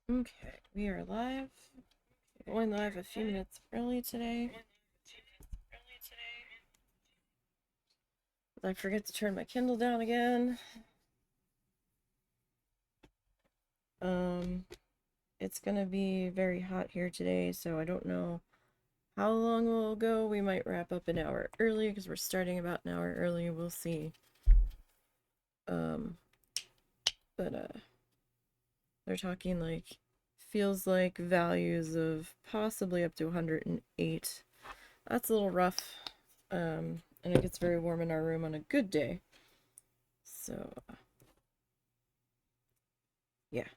Okay, we are live. Going live a few minutes early today. I forget to turn my Kindle down again. It's gonna be very hot here today, so I don't know how long we'll go. We might wrap up an hour early because we're starting about an hour early. We'll see. Um, but they're talking like feels like values of possibly up to 108. That's a little rough. And it gets very warm in our room on a good day. So, yeah.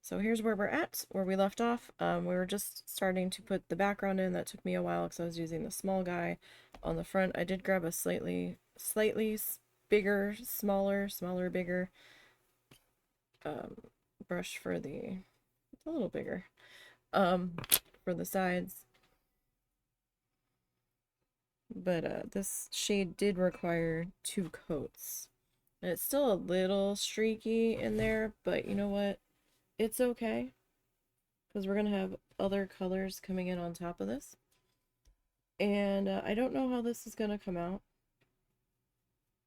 So here's where we're at, where we left off. We were just starting to put the background in. That took me a while because I was using the small guy on the front. I did grab a slightly bigger, smaller, bigger brush for a little bigger, for the sides. But this shade did require 2 coats. And it's still a little streaky in there, but you know what? It's okay, because we're going to have other colors coming in on top of this. And I don't know how this is going to come out.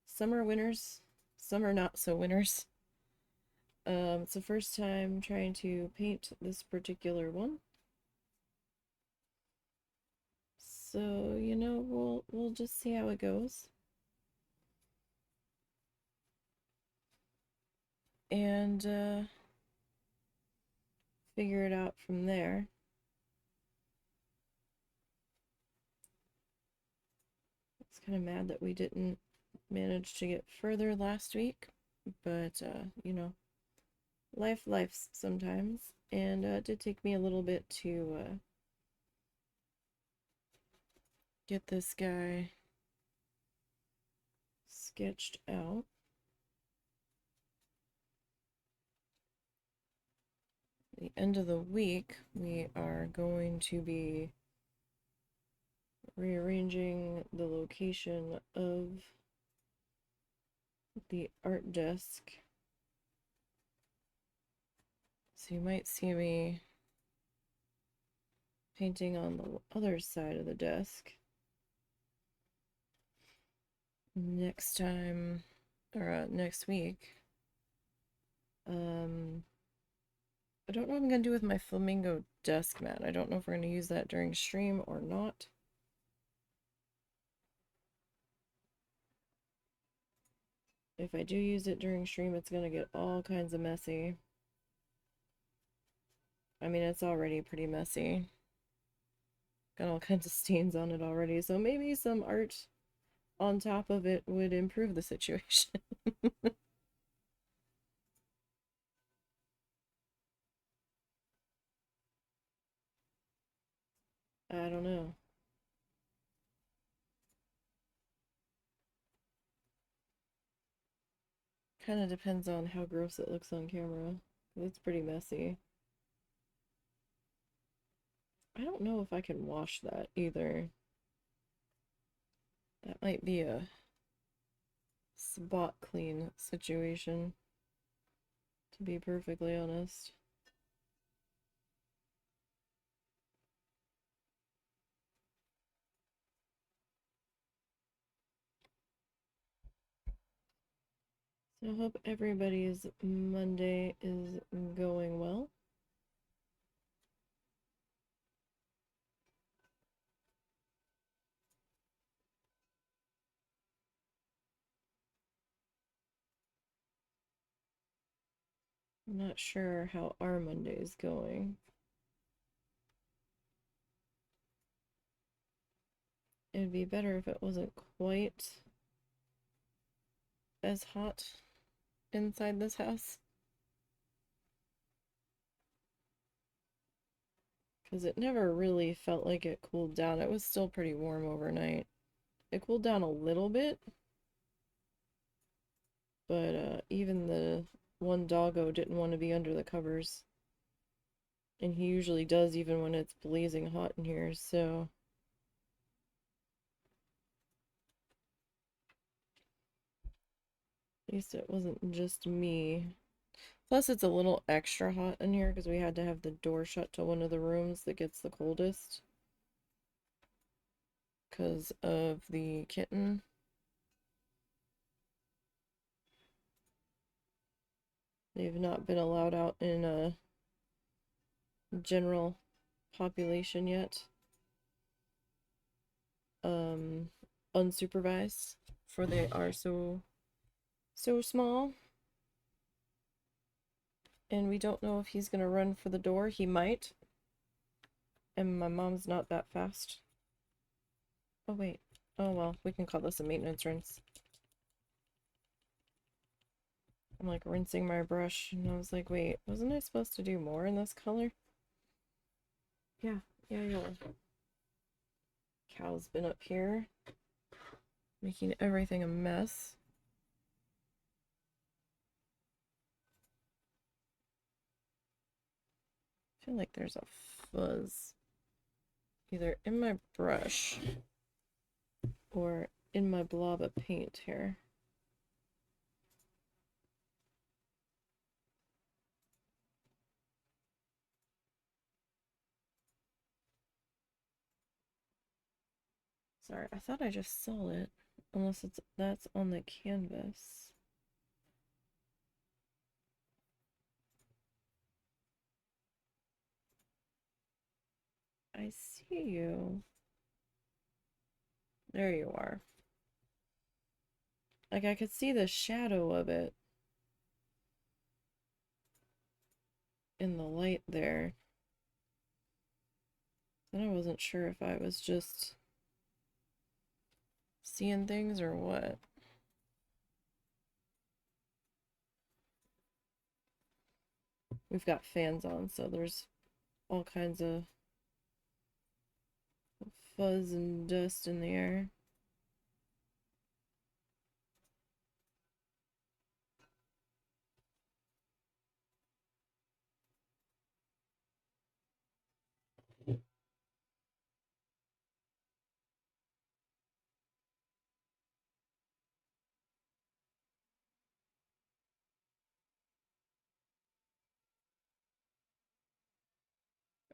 Some are winners, some are not so winners. It's the first time trying to paint this particular one. So, you know, we'll just see how it goes. And figure it out from there. It's kind of mad that we didn't manage to get further last week, but you know, life's sometimes, and it did take me a little bit to get this guy sketched out. The end of the week, we are going to be rearranging the location of the art desk. So you might see me painting on the other side of the desk next time, or next week. I don't know what I'm going to do with my Flamingo desk mat. I don't know if we're going to use that during stream or not. If I do use it during stream, it's going to get all kinds of messy. I mean, it's already pretty messy. Got all kinds of stains on it already, so maybe some art on top of it would improve the situation. I don't know. Kind of depends on how gross it looks on camera. It's pretty messy. I don't know if I can wash that either. That might be a spot clean situation, to be perfectly honest. So I hope everybody's Monday is going well. I'm not sure how our Monday is going. It'd be better if it wasn't quite as hot inside this house, because it never really felt like it cooled down. It was still pretty warm overnight. It cooled down a little bit, but even the one doggo didn't want to be under the covers. And he usually does even when it's blazing hot in here, so at least it wasn't just me. Plus, it's a little extra hot in here because we had to have the door shut to one of the rooms that gets the coldest because of the kitten. They've not been allowed out in a general population yet. Unsupervised, for they are so small. And we don't know if he's gonna run for the door. He might. And my mom's not that fast. Oh wait. Oh well, we can call this a maintenance rinse. I'm like rinsing my brush and I was like, wait, wasn't I supposed to do more in this color? Yeah, yeah. Cal's been up here making everything a mess. I feel like there's a fuzz either in my brush or in my blob of paint here. Sorry, I thought I just saw it. Unless that's on the canvas. I see you. There you are. Like I could see the shadow of it in the light there. Then I wasn't sure if I was just seeing things or what. We've got fans on, so there's all kinds of fuzz and dust in the air.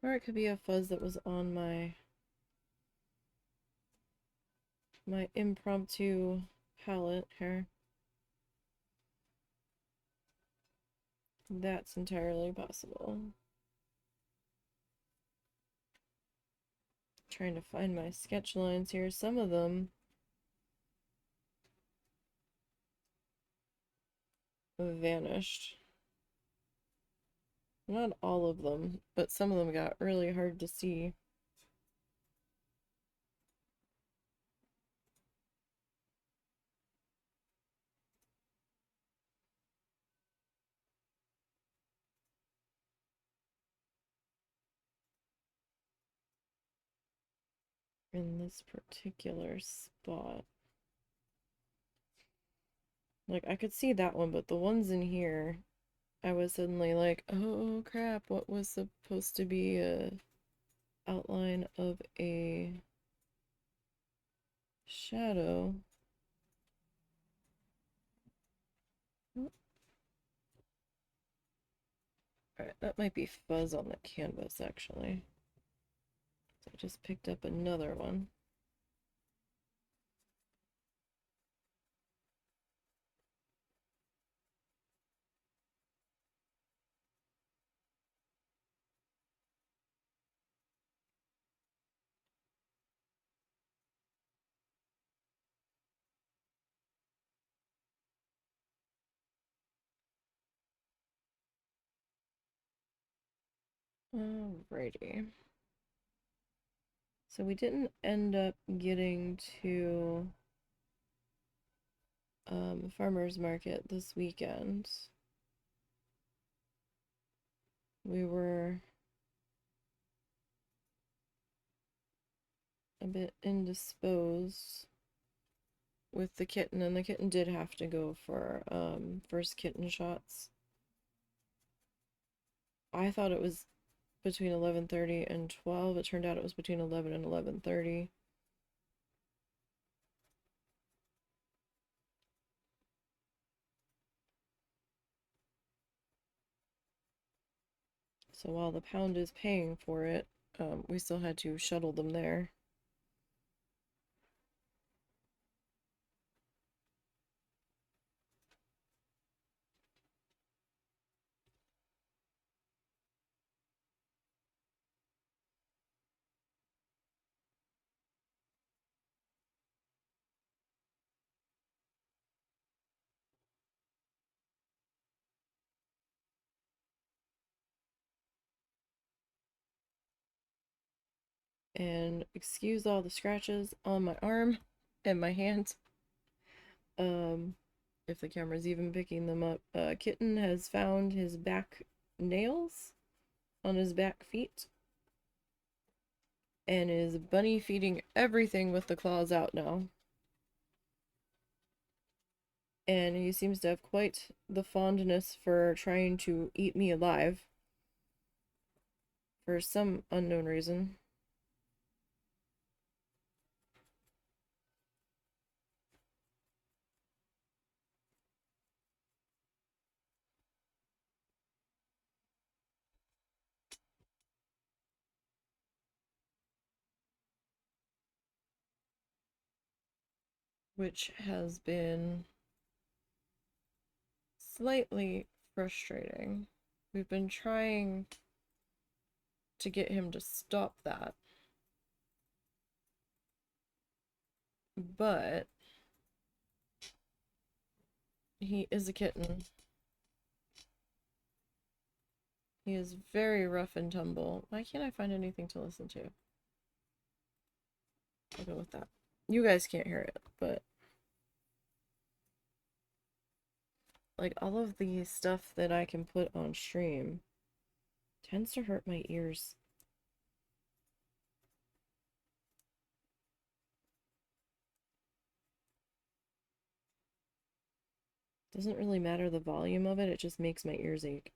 Or it could be a fuzz that was on my impromptu palette here. That's entirely possible. Trying to find my sketch lines here. Some of them vanished. Not all of them, but some of them got really hard to see. In this particular spot. Like, I could see that one, but the ones in here, I was suddenly like, oh crap, what was supposed to be a outline of a shadow? Alright, that might be fuzz on the canvas, actually. So I just picked up another one. Alrighty. So we didn't end up getting to farmer's market this weekend. We were a bit indisposed with the kitten, and the kitten did have to go for first kitten shots. I thought it was between 11:30 and 12. It turned out it was between 11 and 11:30. So while the pound is paying for it, we still had to shuttle them there. And excuse all the scratches on my arm and my hand. If the camera's even picking them up. Kitten has found his back nails on his back feet and is bunny feeding everything with the claws out now. And he seems to have quite the fondness for trying to eat me alive for some unknown reason. Which has been slightly frustrating. We've been trying to get him to stop that. But he is a kitten. He is very rough and tumble. Why can't I find anything to listen to? I'll go with that. You guys can't hear it, but like all of the stuff that I can put on stream tends to hurt my ears. Doesn't really matter the volume of it, it just makes my ears ache.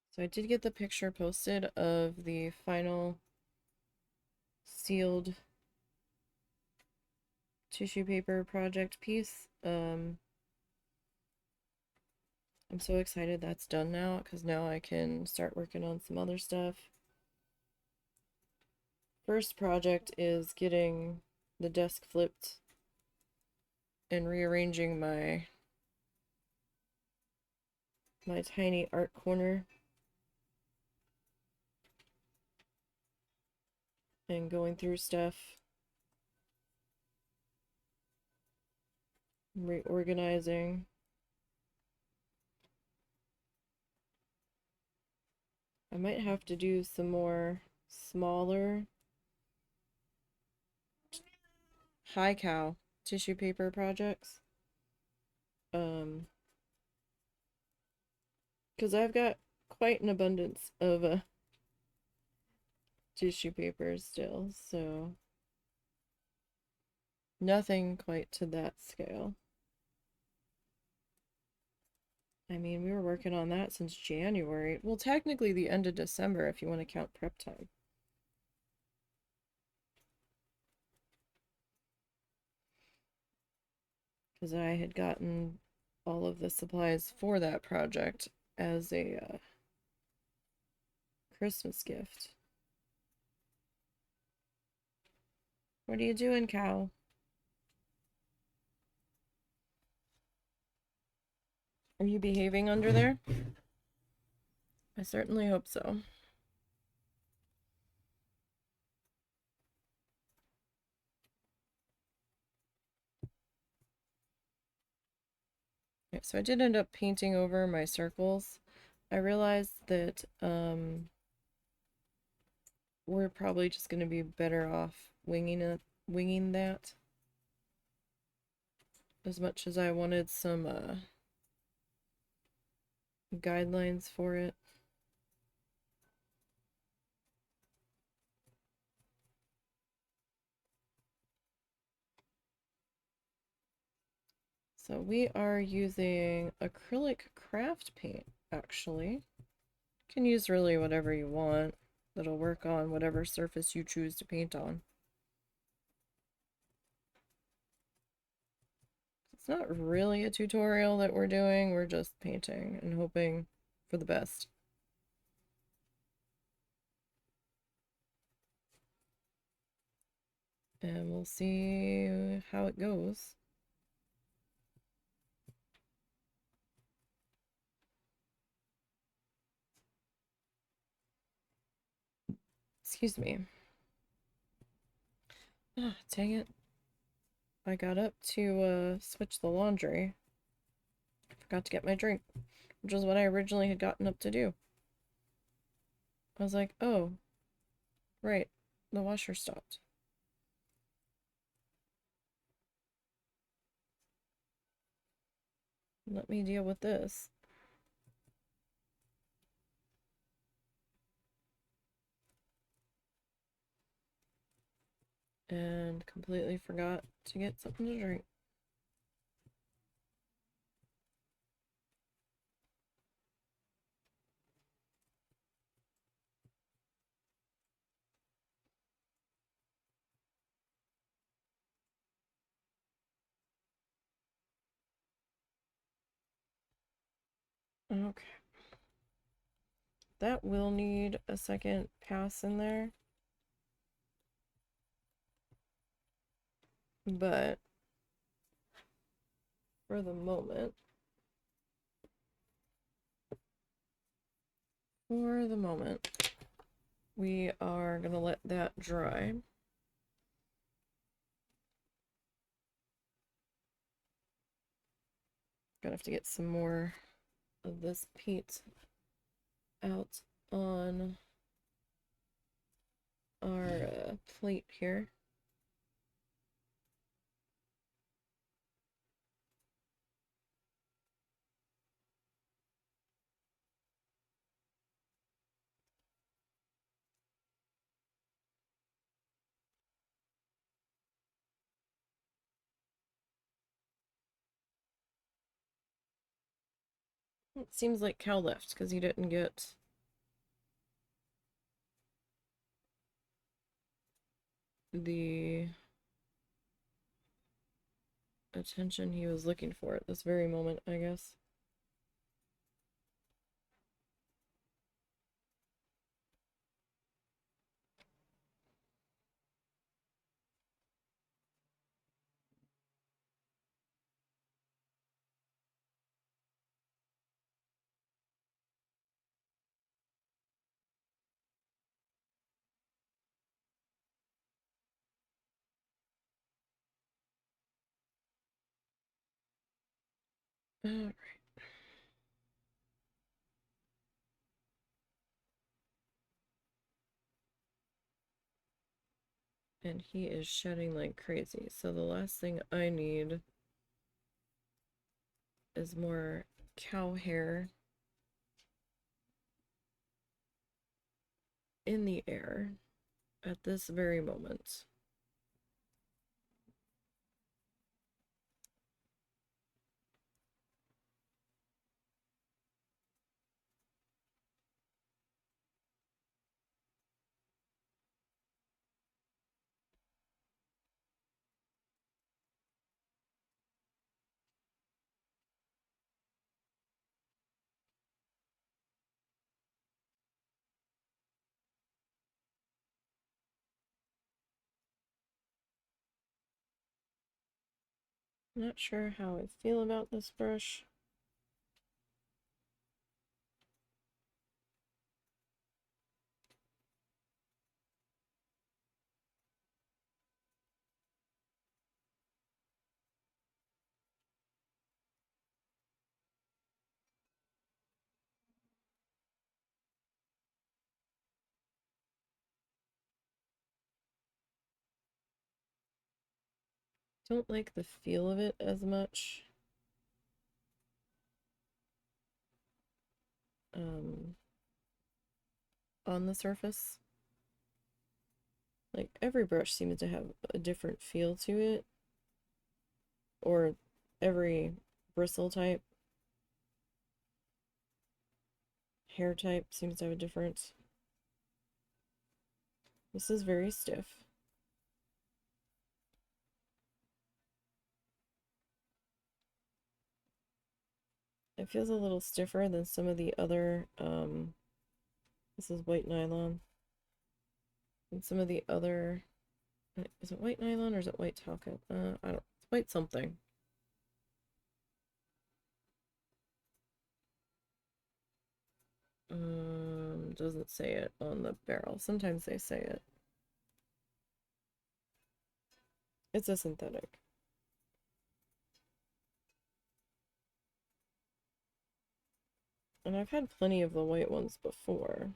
So I did get the picture posted of the final sealed tissue paper project piece. I'm so excited that's done now, because now I can start working on some other stuff. First project is getting the desk flipped and rearranging my tiny art corner and going through stuff, reorganizing. I might have to do some more smaller high cow tissue paper projects. Because I've got quite an abundance of tissue paper still, so nothing quite to that scale. I mean, we were working on that since January. Well, technically the end of December if you want to count prep time. Because I had gotten all of the supplies for that project as a Christmas gift. What are you doing, cow? Are you behaving under there? I certainly hope so. Okay, so I did end up painting over my circles. I realized that we're probably just going to be better off winging that. As much as I wanted some guidelines for it. So we are using acrylic craft paint, actually. You can use really whatever you want. That'll work on whatever surface you choose to paint on. It's not really a tutorial that we're doing, we're just painting and hoping for the best. And we'll see how it goes. Excuse me. Ah, dang it. I got up to switch the laundry. I forgot to get my drink, which is what I originally had gotten up to do. I was like, oh, right, the washer stopped. Let me deal with this. And completely forgot to get something to drink. Okay. That will need a second pass in there. But for the moment, we are gonna let that dry. Gonna have to get some more of this paint out on our plate here. It seems like Cal left because he didn't get the attention he was looking for at this very moment, I guess. Alright. And he is shedding like crazy. So the last thing I need is more cow hair in the air at this very moment. Not sure how I feel about this brush. Don't like the feel of it as much. On the surface. Like every brush seems to have a different feel to it. Or every bristle type, hair type seems to have a difference. This is very stiff. It feels a little stiffer than some of the other, this is white nylon. And some of the other, is it white nylon or is it white talcum? I don't, it's white something. Doesn't say it on the barrel. Sometimes they say it. It's a synthetic. And I've had plenty of the white ones before.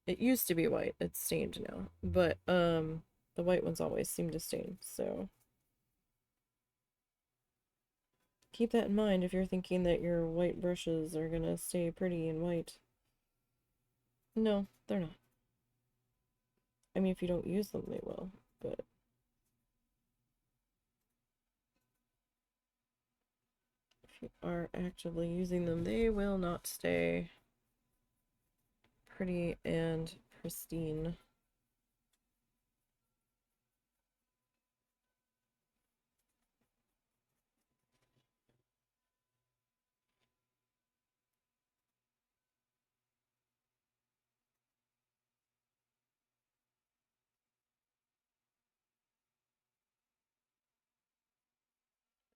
It used to be white. It's stained now. But, the white ones always seem to stain, so keep that in mind if you're thinking that your white brushes are gonna stay pretty and white. No, they're not. I mean, if you don't use them, they will, but if you are actively using them, they will not stay pretty and pristine.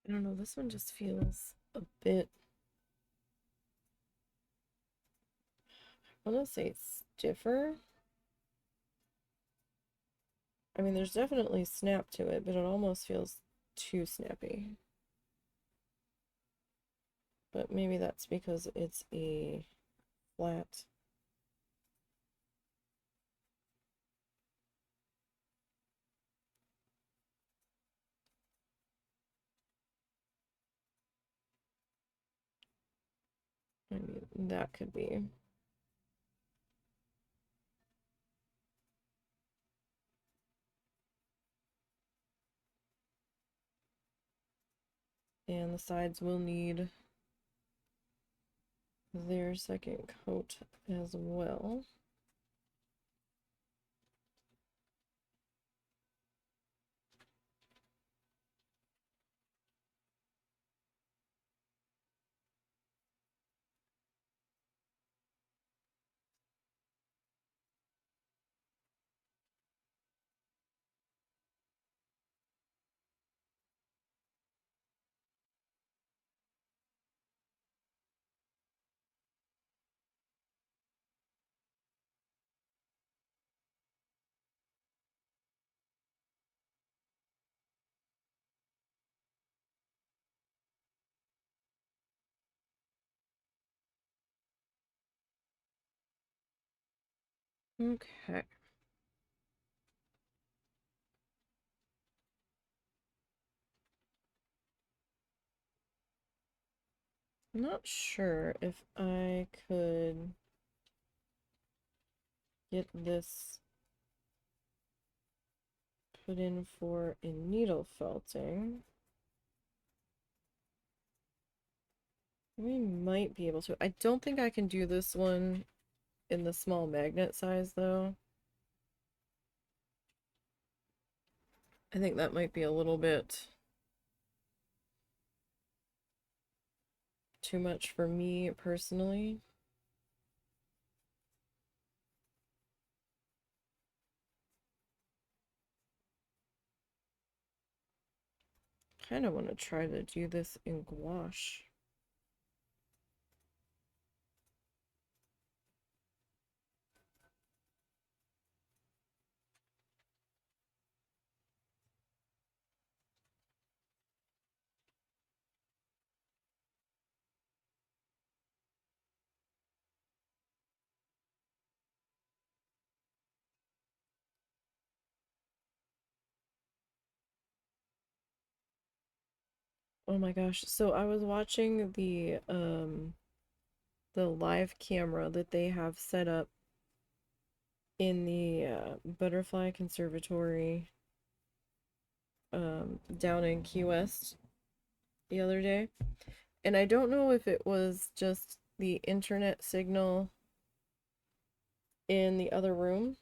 I don't know, this one just feels a bit, I want to say stiffer. I mean, there's definitely snap to it, but it almost feels too snappy. But maybe that's because it's a flat. I mean, that could be. And the sides will need their second coat as well. Okay. I'm not sure if I could get this put in for a needle felting. We might be able to. I don't think I can do this one in the small magnet size though. I think that might be a little bit too much for me personally. Kind of want to try to do this in gouache. Oh my gosh. So I was watching the live camera that they have set up in the butterfly conservatory down in Key West the other day. And I don't know if it was just the internet signal in the other room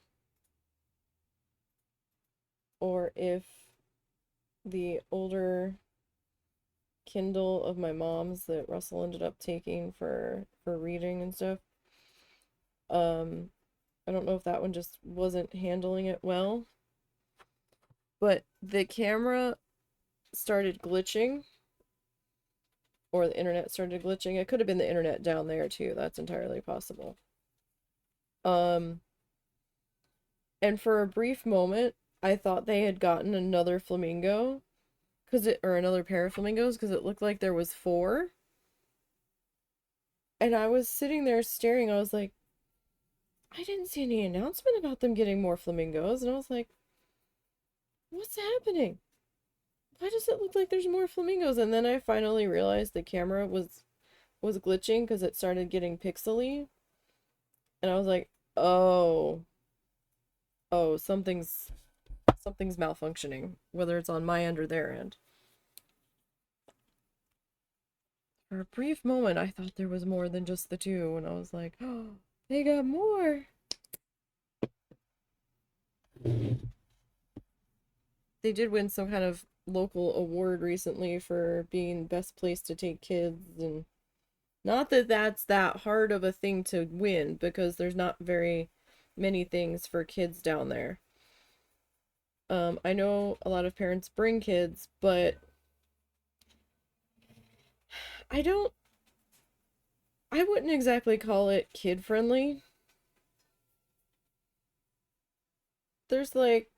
or if the older Kindle of my mom's that Russell ended up taking for reading and stuff. I don't know if that one just wasn't handling it well, but the camera started glitching or the internet started glitching. It could have been the internet down there too. That's entirely possible. And for a brief moment, I thought they had gotten another flamingo or another pair of flamingos because it looked like there was four. And I was sitting there staring. I was like, I didn't see any announcement about them getting more flamingos. And I was like, what's happening? Why does it look like there's more flamingos? And then I finally realized the camera was glitching because it started getting pixely. And I was like, oh, something's malfunctioning, whether it's on my end or their end. For a brief moment, I thought there was more than just the two, and I was like, oh, they got more. They did win some kind of local award recently for being best place to take kids, and not that that's that hard of a thing to win, because there's not very many things for kids down there. I know a lot of parents bring kids, but I wouldn't exactly call it kid friendly. There's like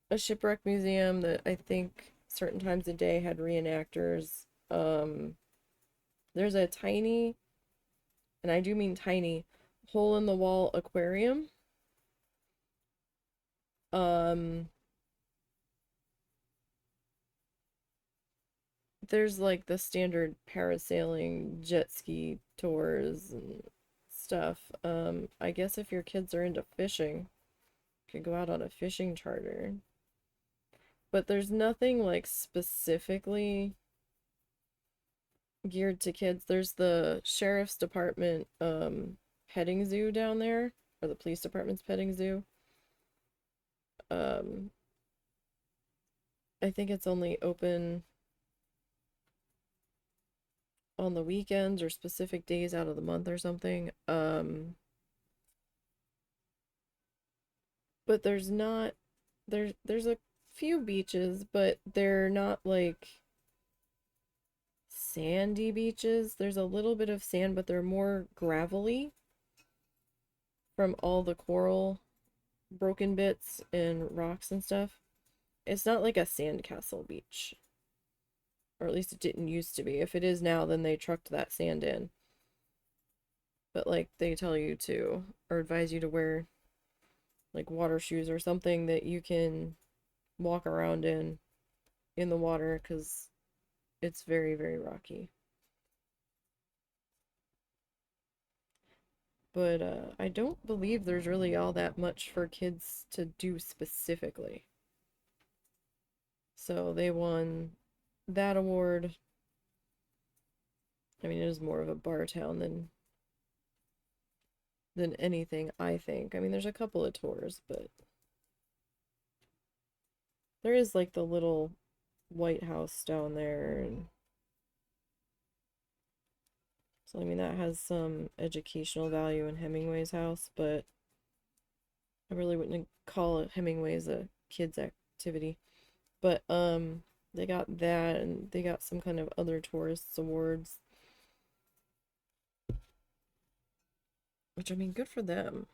a shipwreck museum that I think certain times a day had reenactors. There's a tiny, and I do mean tiny, hole in the wall aquarium. There's like the standard parasailing, jet ski tours and stuff. I guess if your kids are into fishing, you could go out on a fishing charter. But there's nothing like specifically geared to kids. There's the sheriff's department petting zoo down there, or the police department's petting zoo. I think it's only open on the weekends or specific days out of the month or something. But there's a few beaches, but they're not like sandy beaches. There's a little bit of sand, but they're more gravelly from all the coral broken bits and rocks and stuff. It's not like a sandcastle beach. Or at least it didn't used to be. If it is now, then they trucked that sand in. But like they tell you to, or advise you to wear like water shoes or something that you can walk around in the water because it's very, very rocky. But I don't believe there's really all that much for kids to do specifically. So they won that award. I mean, it is more of a bar town than anything, I think. I mean, there's a couple of tours, but there is like the little White House down there, and so I mean that has some educational value in Hemingway's house, but I really wouldn't call it Hemingway's a kids activity. But they got that, and they got some kind of other tourists awards, which I mean, good for them.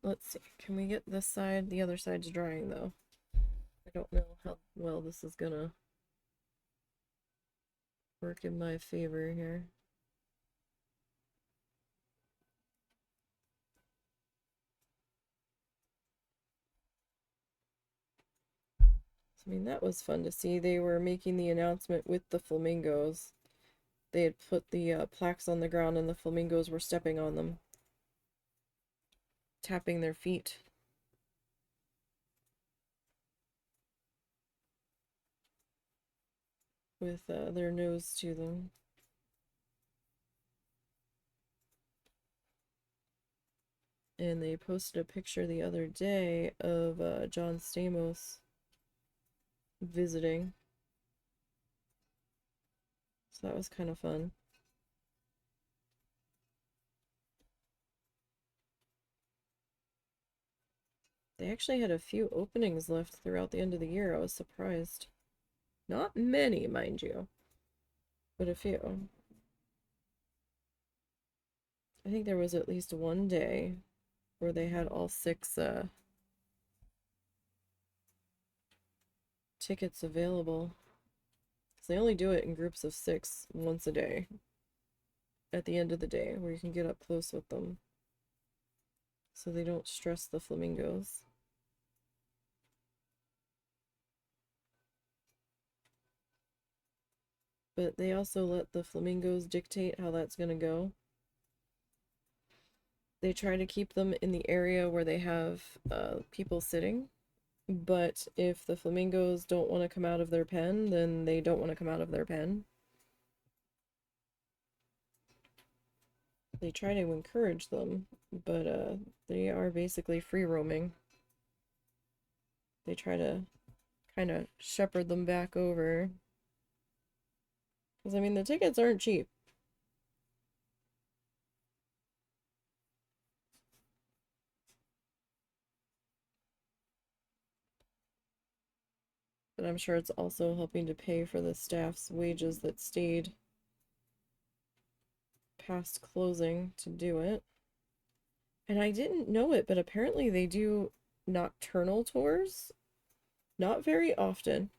Let's see. Can we get this side? The other side's drying though. I don't know how well this is gonna work in my favor here. I mean, that was fun to see. They were making the announcement with the flamingos. They had put the plaques on the ground and the flamingos were stepping on them, tapping their feet. with their nose to them. And they posted a picture the other day of John Stamos visiting. So that was kind of fun. They actually had a few openings left throughout the end of the year. I was surprised. Not many, mind you, but a few. I think there was at least one day where they had all 6 tickets available. Because they only do it in groups of 6 once a day at the end of the day, where you can get up close with them so they don't stress the flamingos. But they also let the flamingos dictate how that's going to go. They try to keep them in the area where they have people sitting, but if the flamingos don't want to come out of their pen, then they don't want to come out of their pen. They try to encourage them, but they are basically free roaming. They try to kind of shepherd them back over. Because, I mean, the tickets aren't cheap. But I'm sure it's also helping to pay for the staff's wages that stayed past closing to do it. And I didn't know it, but apparently they do nocturnal tours. Not very often.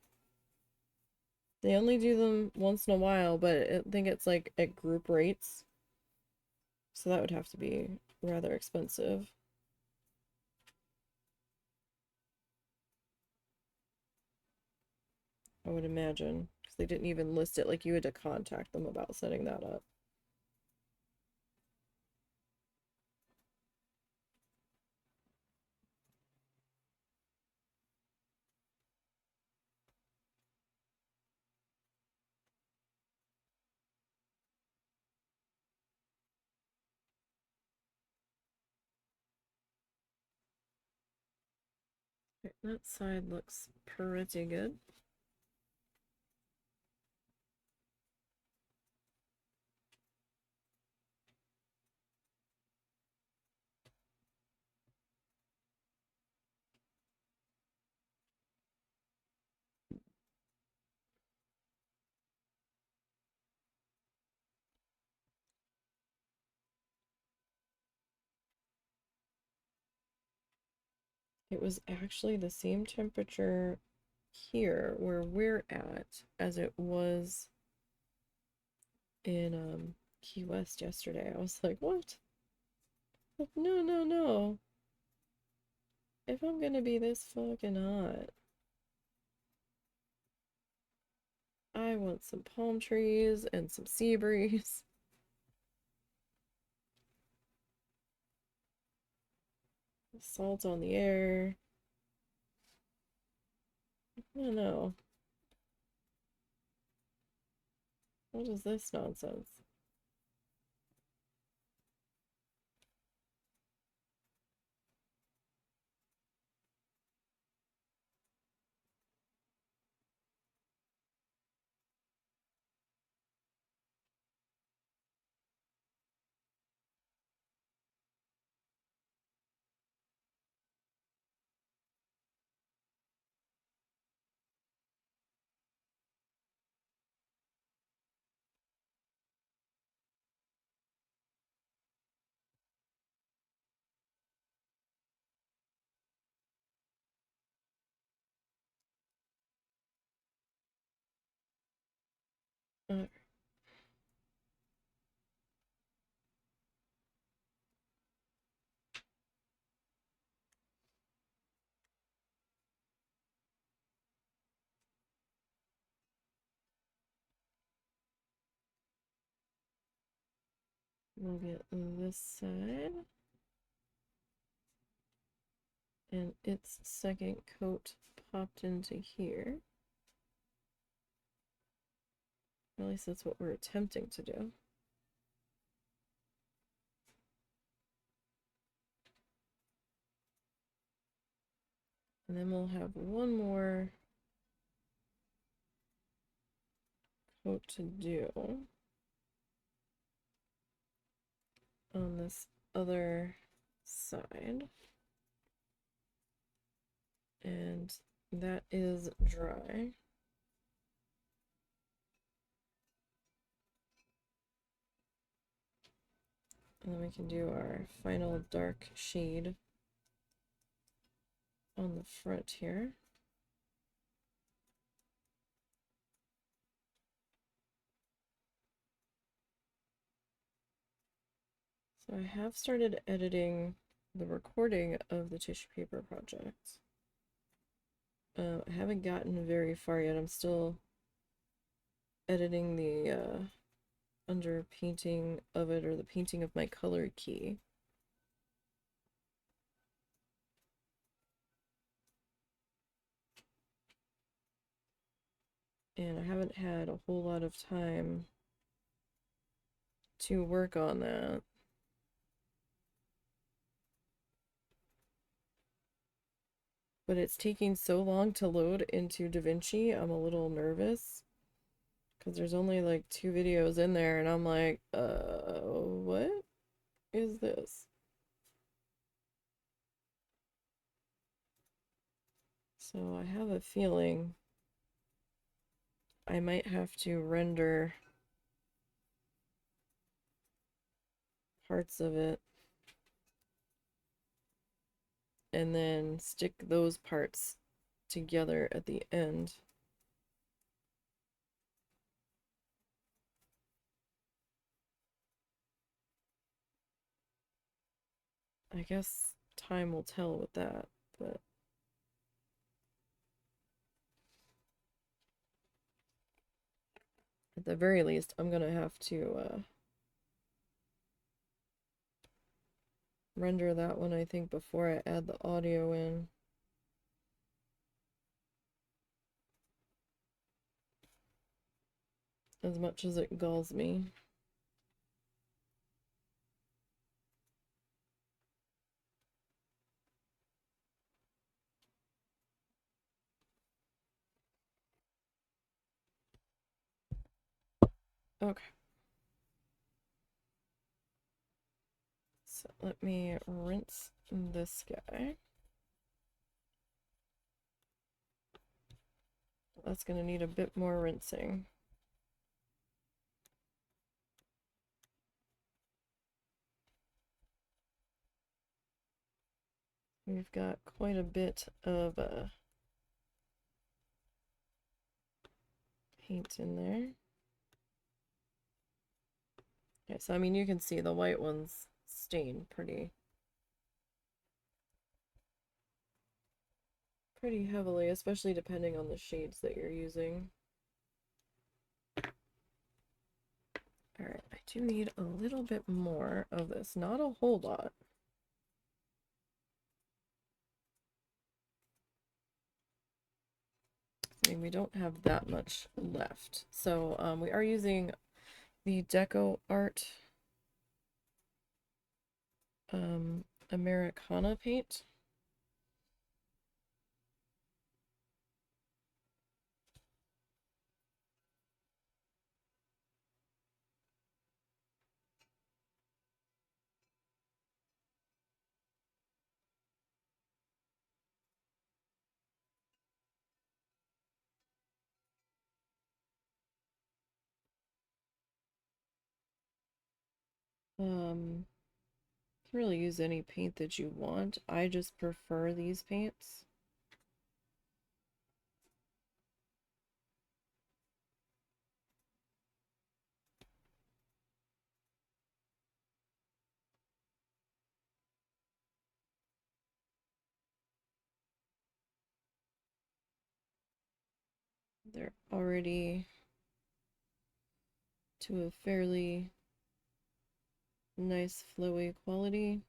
They only do them once in a while, but I think it's like at group rates. So that would have to be rather expensive. I would imagine. Because they didn't even list it, like you had to contact them about setting that up. Okay, that side looks pretty good. It was actually the same temperature here where we're at as it was in Key West yesterday. I was like, what? Like, no, no, no. If I'm gonna be this fucking hot, I want some palm trees and some sea breeze. Salt on the air. I don't know. What is this nonsense? Uh, we'll get this side. And its second coat popped into here. At least that's what we're attempting to do. And then we'll have one more coat to do on this other side. And that is dry. And then we can do our final dark shade on the front here. So I have started editing the recording of the tissue paper project. I haven't gotten very far yet. I'm still editing the under painting of it, or the painting of my color key. And I haven't had a whole lot of time to work on that. But it's taking so long to load into DaVinci, I'm a little nervous. Because there's only like 2 videos in there, and I'm like, what is this? So I have a feeling I might have to render parts of it and then stick those parts together at the end. I guess time will tell with that, but at the very least, I'm gonna have to render that one, I think, before I add the audio in. As much as it galls me. Okay. So let me rinse this guy. That's gonna need a bit more rinsing. We've got quite a bit of paint in there. Okay, so I mean, you can see the white ones stain pretty heavily, especially depending on the shades that you're using. Alright, I do need a little bit more of this, not a whole lot. I mean, we don't have that much left. So we are using the Deco Art Americana paint. You can really use any paint that you want. I just prefer these paints. They're already to a fairly nice flowy quality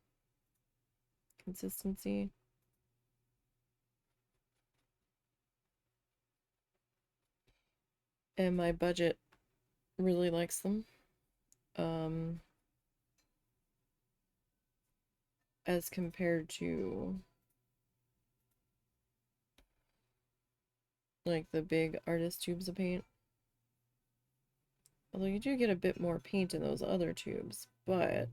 consistency. And my budget really likes them. Um, as compared to like the big artist tubes of paint. Although you do get a bit more paint in those other tubes, but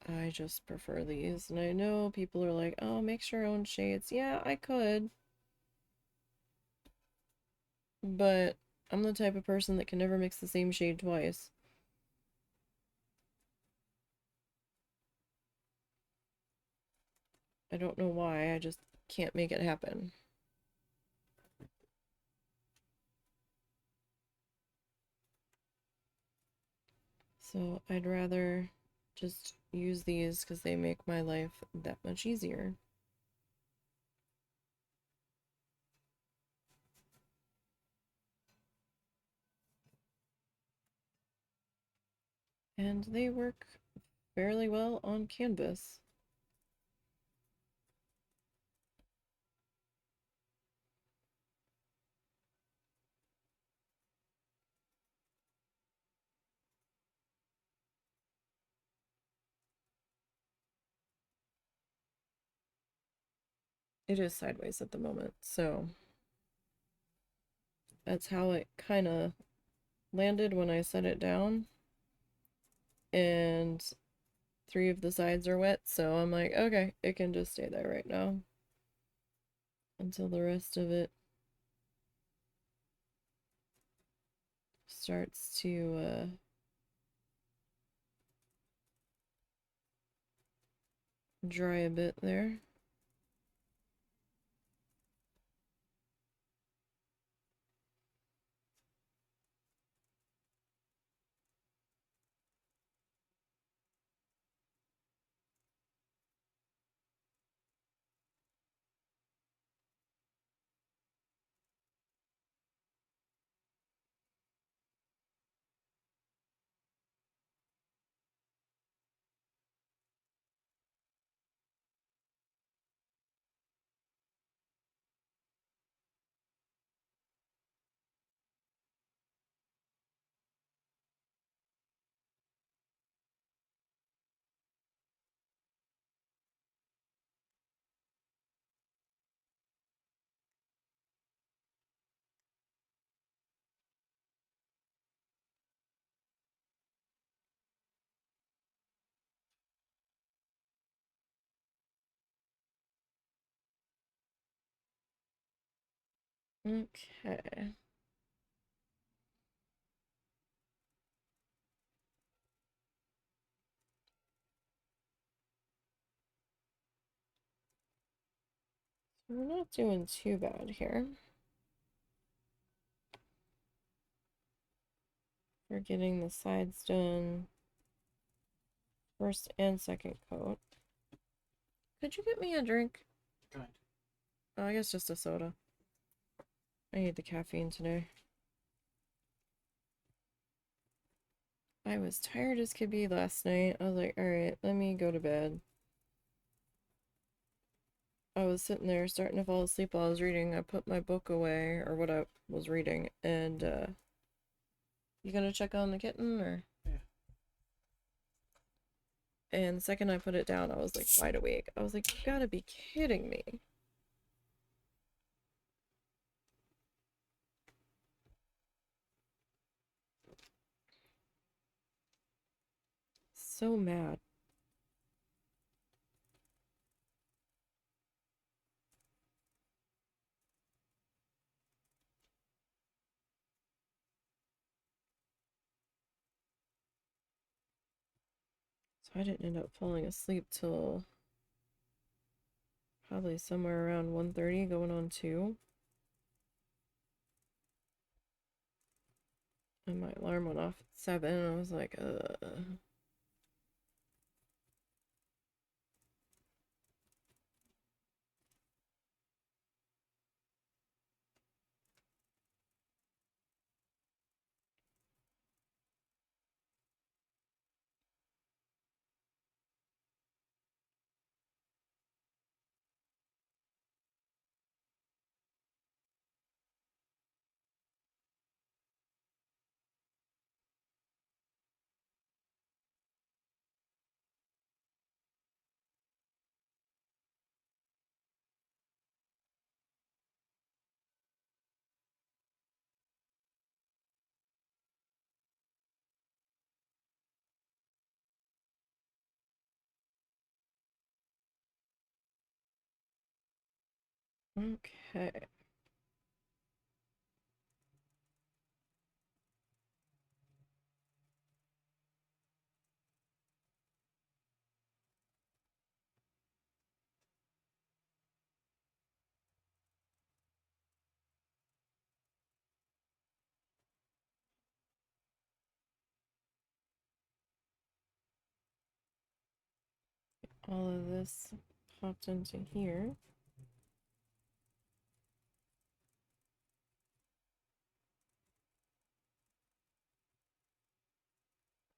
I just prefer these. And I know people are like, oh, make your own shades. Yeah, I could. But I'm the type of person that can never mix the same shade twice. I don't know why, I just can't make it happen. So I'd rather just use these because they make my life that much easier. And they work fairly well on canvas. It is sideways at the moment, so that's how it kind of landed when I set it down. And 3 of the sides are wet, so I'm like, okay, it can just stay there right now until the rest of it starts to dry a bit there. Okay. So we're not doing too bad here. We're getting the sides done. First and second coat. Could you get me a drink? Kind. Oh, I guess just a soda. I need the caffeine today. I was tired as could be last night. I was like, alright, let me go to bed. I was sitting there starting to fall asleep while I was reading. I put my book away, or what I was reading, and you gonna check on the kitten, or? Yeah. And the second I put it down, I was like wide awake. I was like, you gotta be kidding me. So mad. So I didn't end up falling asleep till probably somewhere around 1:30, going on 2. And my alarm went off at 7, and I was like, Okay. All of this popped into here.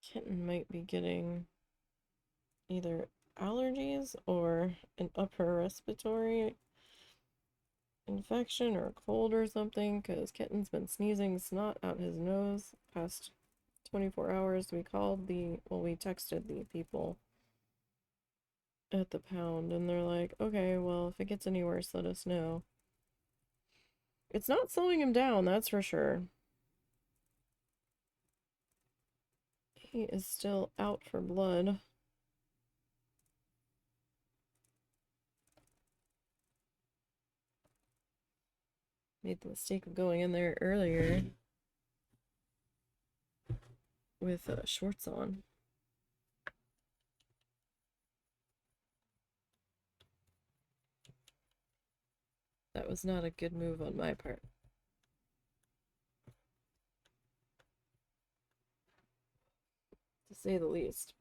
Kitten might be getting either allergies or an upper respiratory infection or a cold or something, because Kitten's been sneezing snot out his nose past 24 hours. We texted the people at the pound, and they're like, okay, well, if it gets any worse, let us know. It's not slowing him down, that's for sure. He is still out for blood. Made the mistake of going in there earlier with shorts on. That was not a good move on my part, to say the least.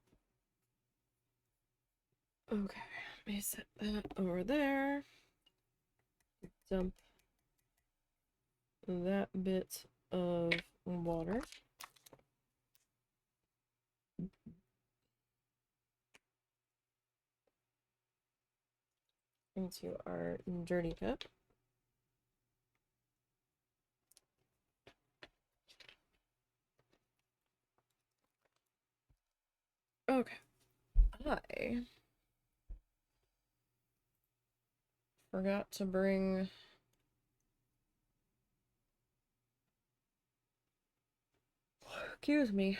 Okay, let me set that over there. Dump that bit of water. Into our dirty cup. Okay. I forgot to bring excuse me.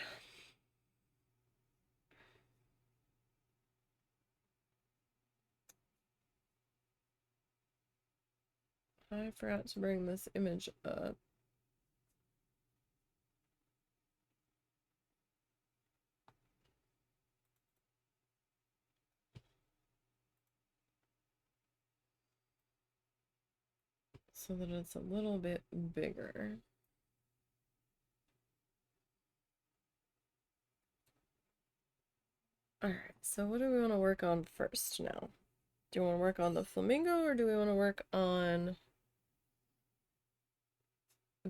I forgot to bring this image up. So that it's a little bit bigger. Alright, so what do we want to work on first now? Do we want to work on the flamingo, or do we want to work on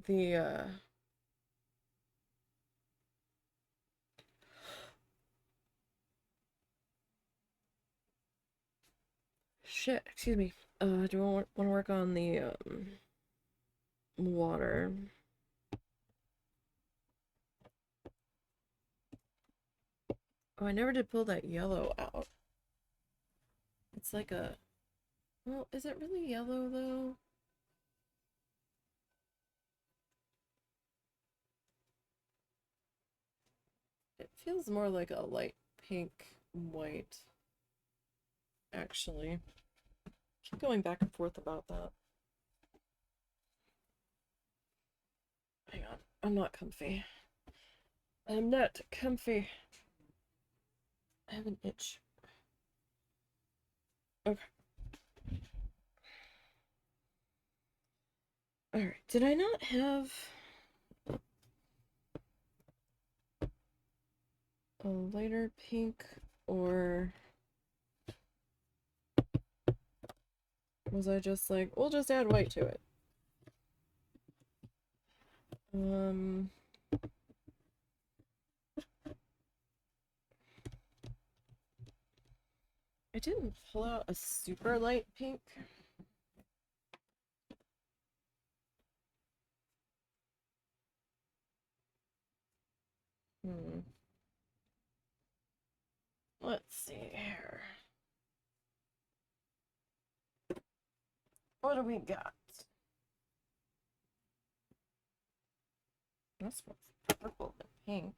the shit, excuse me. Do we want to work on the water? Oh, I never did pull that yellow out. It's like a... Well, is it really yellow, though? It feels more like a light pink white, actually. Keep going back and forth about that. Hang on, I'm not comfy. I'm not comfy. I have an itch. Okay. Alright, did I not have a lighter pink, or was I just like, we'll just add white to it? I didn't pull out a super light pink. Let's see here. What do we got? This one's purple and pink.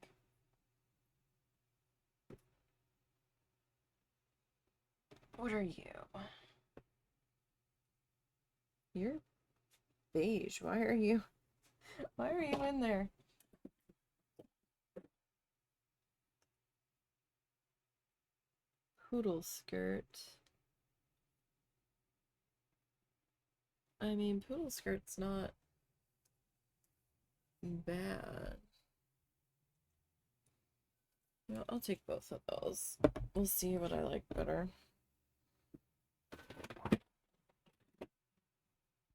What are you? You're beige. Why are you in there? Poodle skirt. I mean, poodle skirt's not bad. You know, I'll take both of those. We'll see what I like better.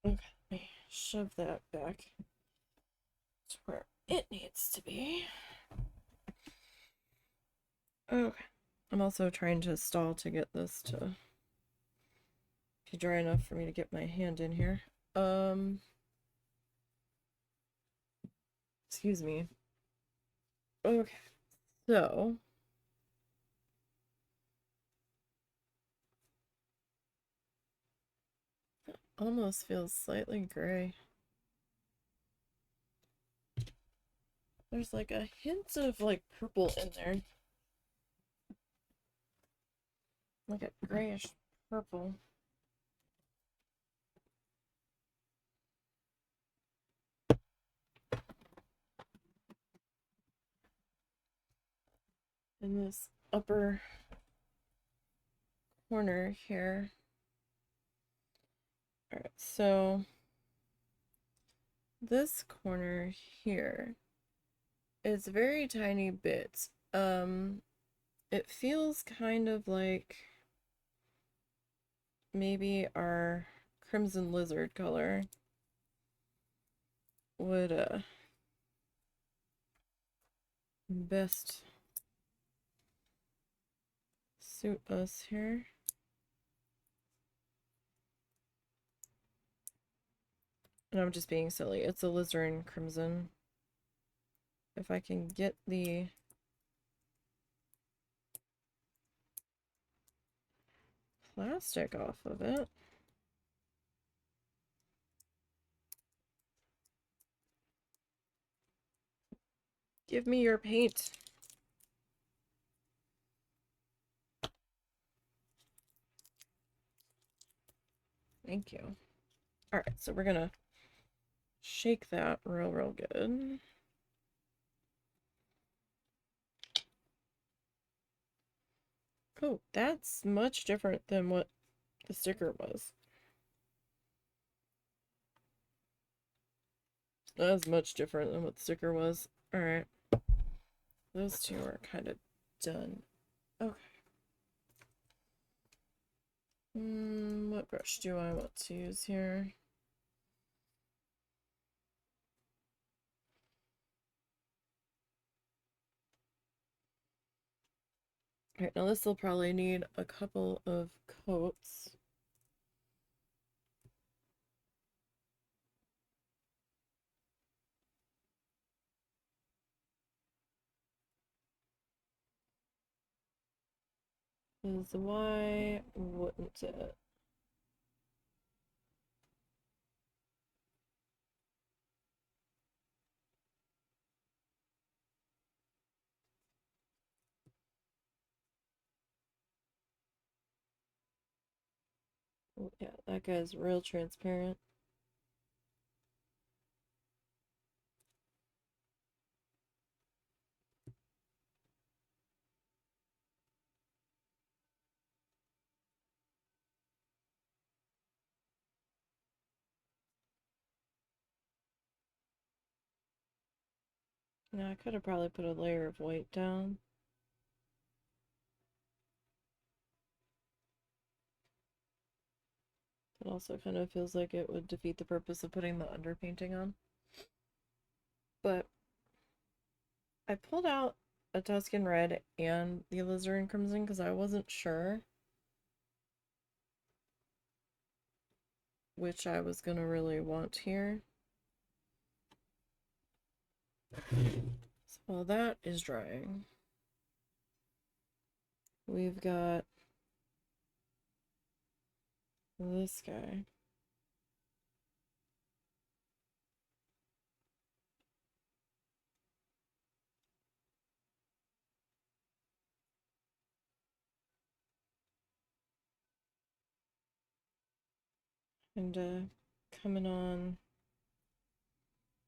Okay, let me shove that back to where it needs to be. Okay. I'm also trying to stall to get this to be dry enough for me to get my hand in here. Excuse me. Okay. So almost feels slightly gray. There's like a hint of like purple in there. Like a grayish purple. In this upper corner here. Alright, so this corner here is very tiny bits. It feels kind of like maybe our crimson lizard color would best suit us here. And I'm just being silly. It's a alizarin crimson. If I can get the plastic off of it. Give me your paint. Thank you. Alright, so we're gonna shake that real good. Oh, that's much different than what the sticker was. That's much different than what the sticker was. Alright. Those two are kind of done. Okay. What brush do I want to use here? Alright, now this will probably need a couple of coats. Because why wouldn't it? Oh, yeah, that guy's real transparent. Now I could have probably put a layer of white down. It also kind of feels like it would defeat the purpose of putting the underpainting on. But I pulled out a Tuscan Red and the alizarin crimson because I wasn't sure which I was gonna really want here. So while that is drying, we've got this guy. And coming on.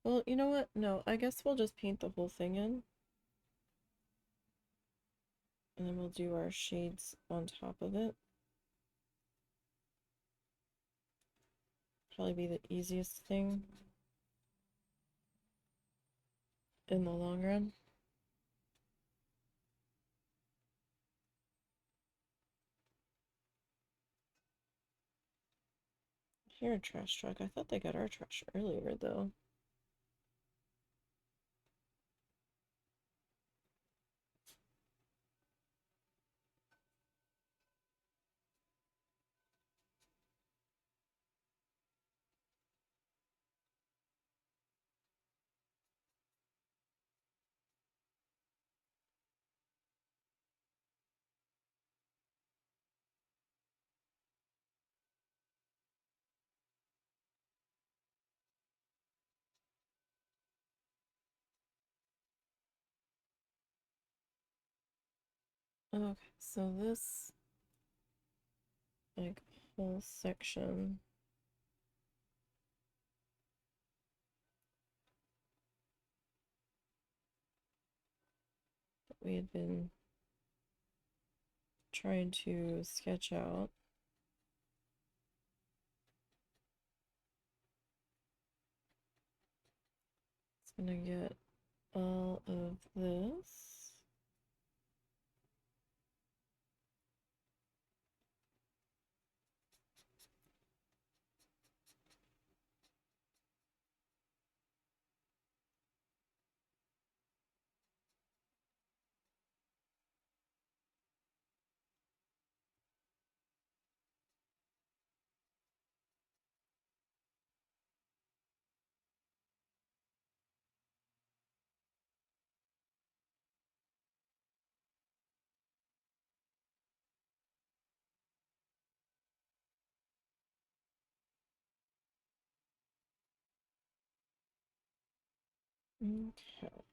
Well, you know what? No, I guess we'll just paint the whole thing in. And then we'll do our shades on top of it. Probably be the easiest thing in the long run. Here, a trash truck. I thought they got our trash earlier, though. Okay, so this, like, whole section that we had been trying to sketch out. It's gonna get all of this. Okay.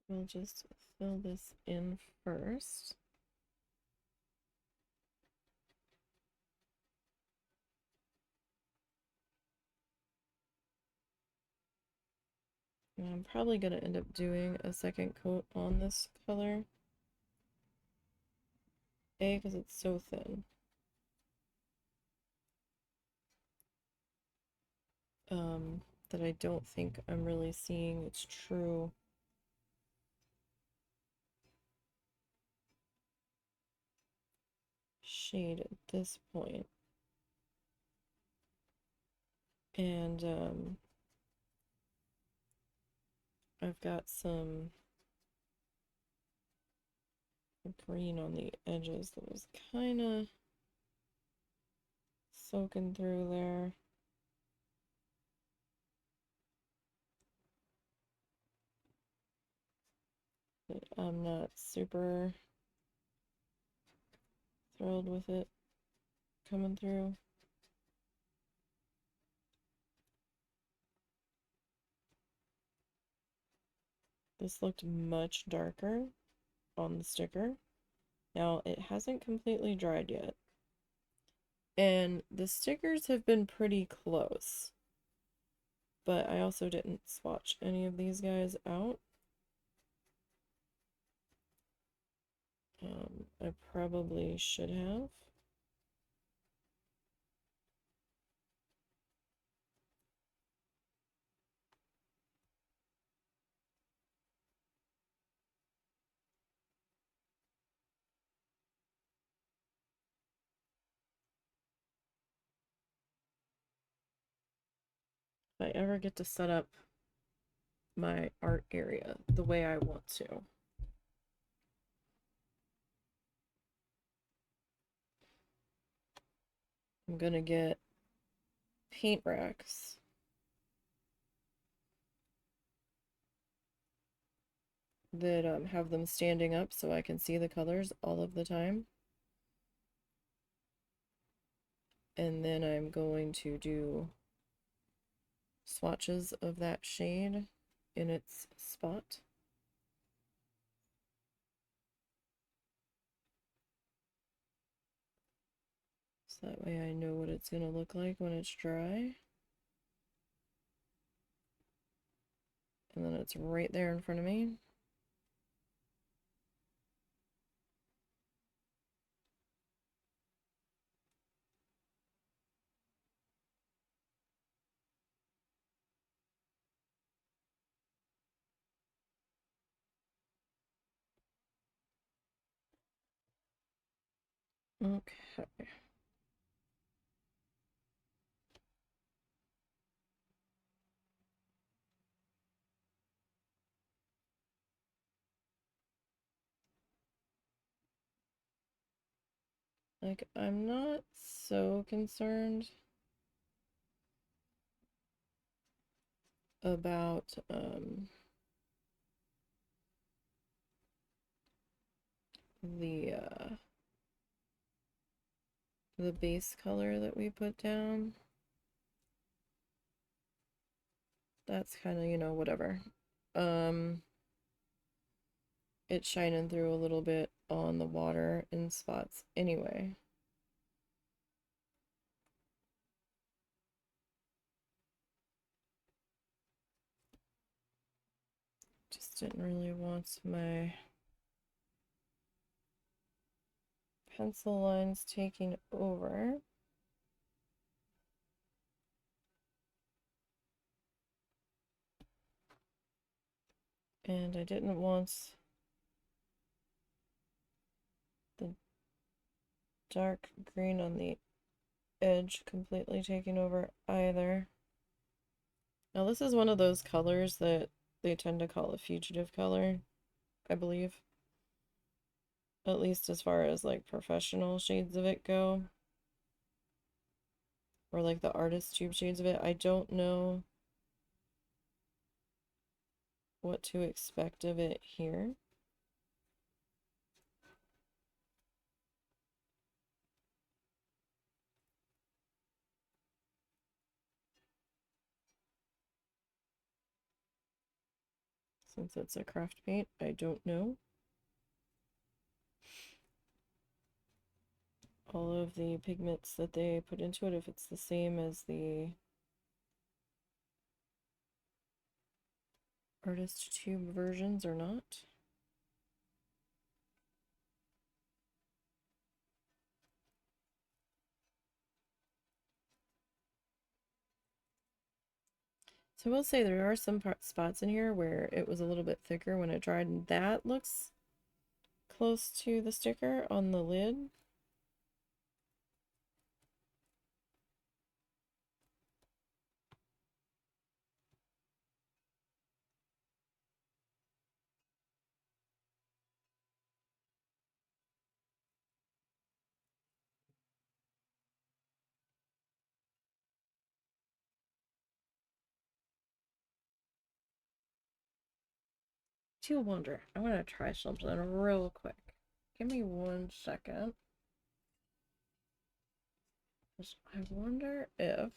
We'll just fill this in first. And I'm probably going to end up doing a second coat on this color. A, because it's so thin. That I don't think I'm really seeing its true shade at this point. And I've got some green on the edges that was kind of soaking through there. But I'm not super thrilled with it coming through. This looked much darker on the sticker. Now, it hasn't completely dried yet. And the stickers have been pretty close. But I also didn't swatch any of these guys out. I probably should have. If I ever get to set up my art area the way I want to. I'm gonna get paint racks that have them standing up so I can see the colors all of the time. And then I'm going to do swatches of that shade in its spot. So that way I know what it's going to look like when it's dry. And then it's right there in front of me. Okay. Like, I'm not so concerned about the base color that we put down. That's kind of, you know, whatever. It's shining through a little bit on the water in spots anyway. Just didn't really want my pencil lines taking over. And I didn't want the dark green on the edge completely taking over either. Now this is one of those colors that they tend to call a fugitive color, I believe. At least as far as like professional shades of it go. Or like the artist tube shades of it. I don't know what to expect of it here. Since it's a craft paint, I don't know. All of the pigments that they put into it, if it's the same as the artist tube versions or not. So I will say there are some spots in here where it was a little bit thicker when it dried, and that looks close to the sticker on the lid. Do wonder. I want to try something real quick. Give me 1 second. I wonder if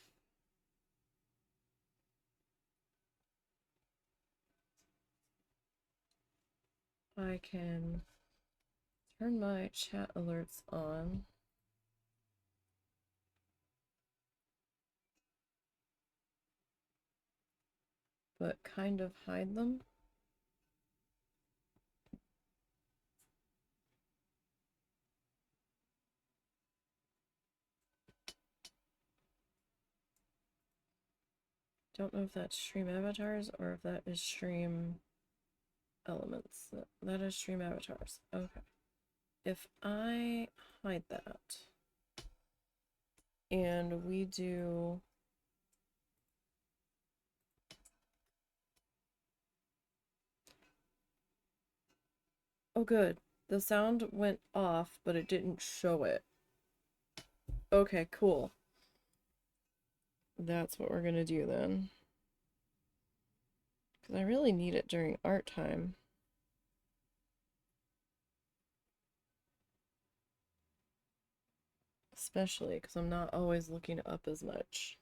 I can turn my chat alerts on. But kind of hide them. Don't know if that's stream avatars or if that is stream elements. That is stream avatars. Okay. If I hide that and we do oh good. The sound went off, but it didn't show it. Okay, cool. that's what we're gonna do then. Because I really need it during art time. Especially because I'm not always looking up as much.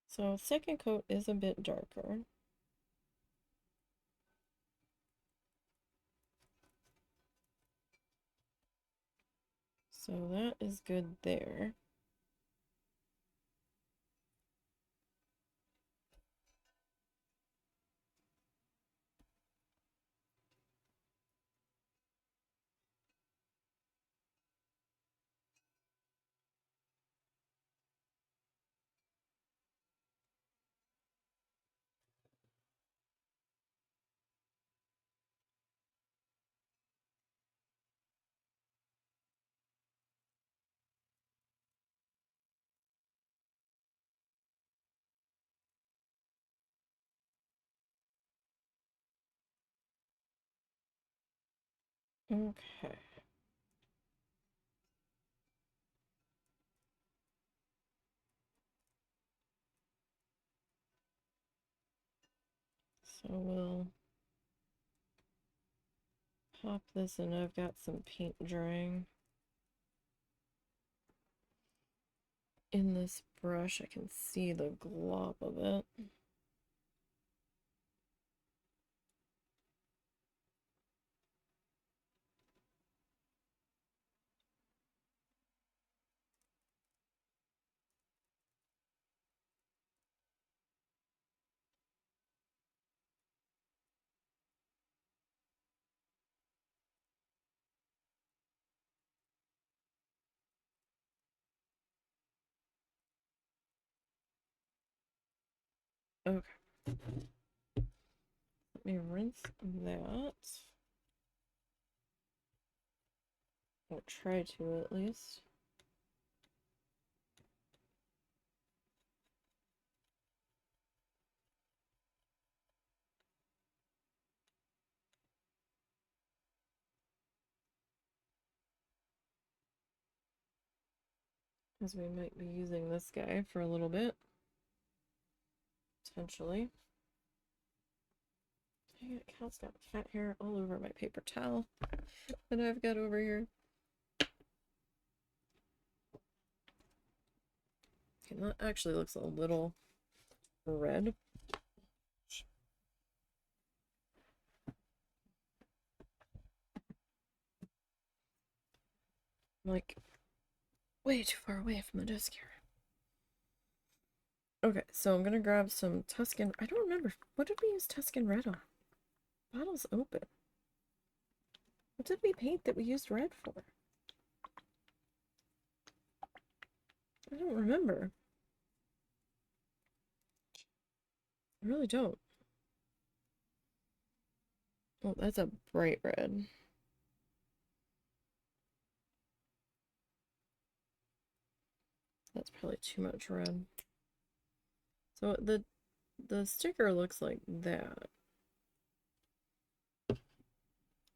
So second coat is a bit darker. So that is good there. Okay. So we'll pop this in. I've got some paint drying in this brush. I can see the glob of it. Okay. Let me rinse that. Or try to at least. As we might be using this guy for a little bit. Potentially. Dang it, cat's got cat hair all over my paper towel that I've got over here. Okay, that actually looks a little red. Like, way too far away from the desk here. Okay, so I'm gonna grab some Tuscan. I don't remember. What did we use Tuscan red on? Bottle's open. What did we paint that we used red for? I don't remember. I really don't. Oh, that's a bright red. That's probably too much red. So the sticker looks like that.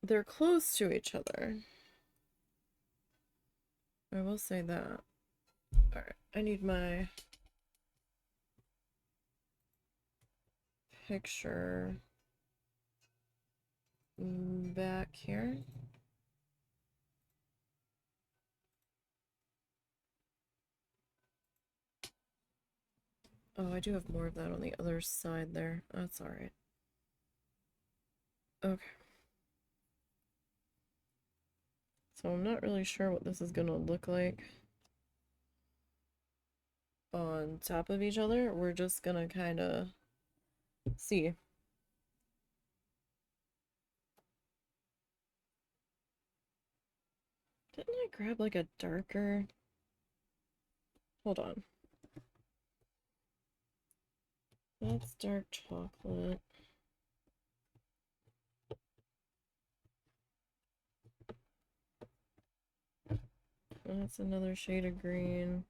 They're close to each other. I will say that. Alright, I need my picture back here. Oh, I do have more of that on the other side there. That's alright. Okay. So I'm not really sure what this is gonna look like on top of each other. We're just gonna kind of see. Didn't I grab like a darker? Hold on. That's dark chocolate. That's another shade of green.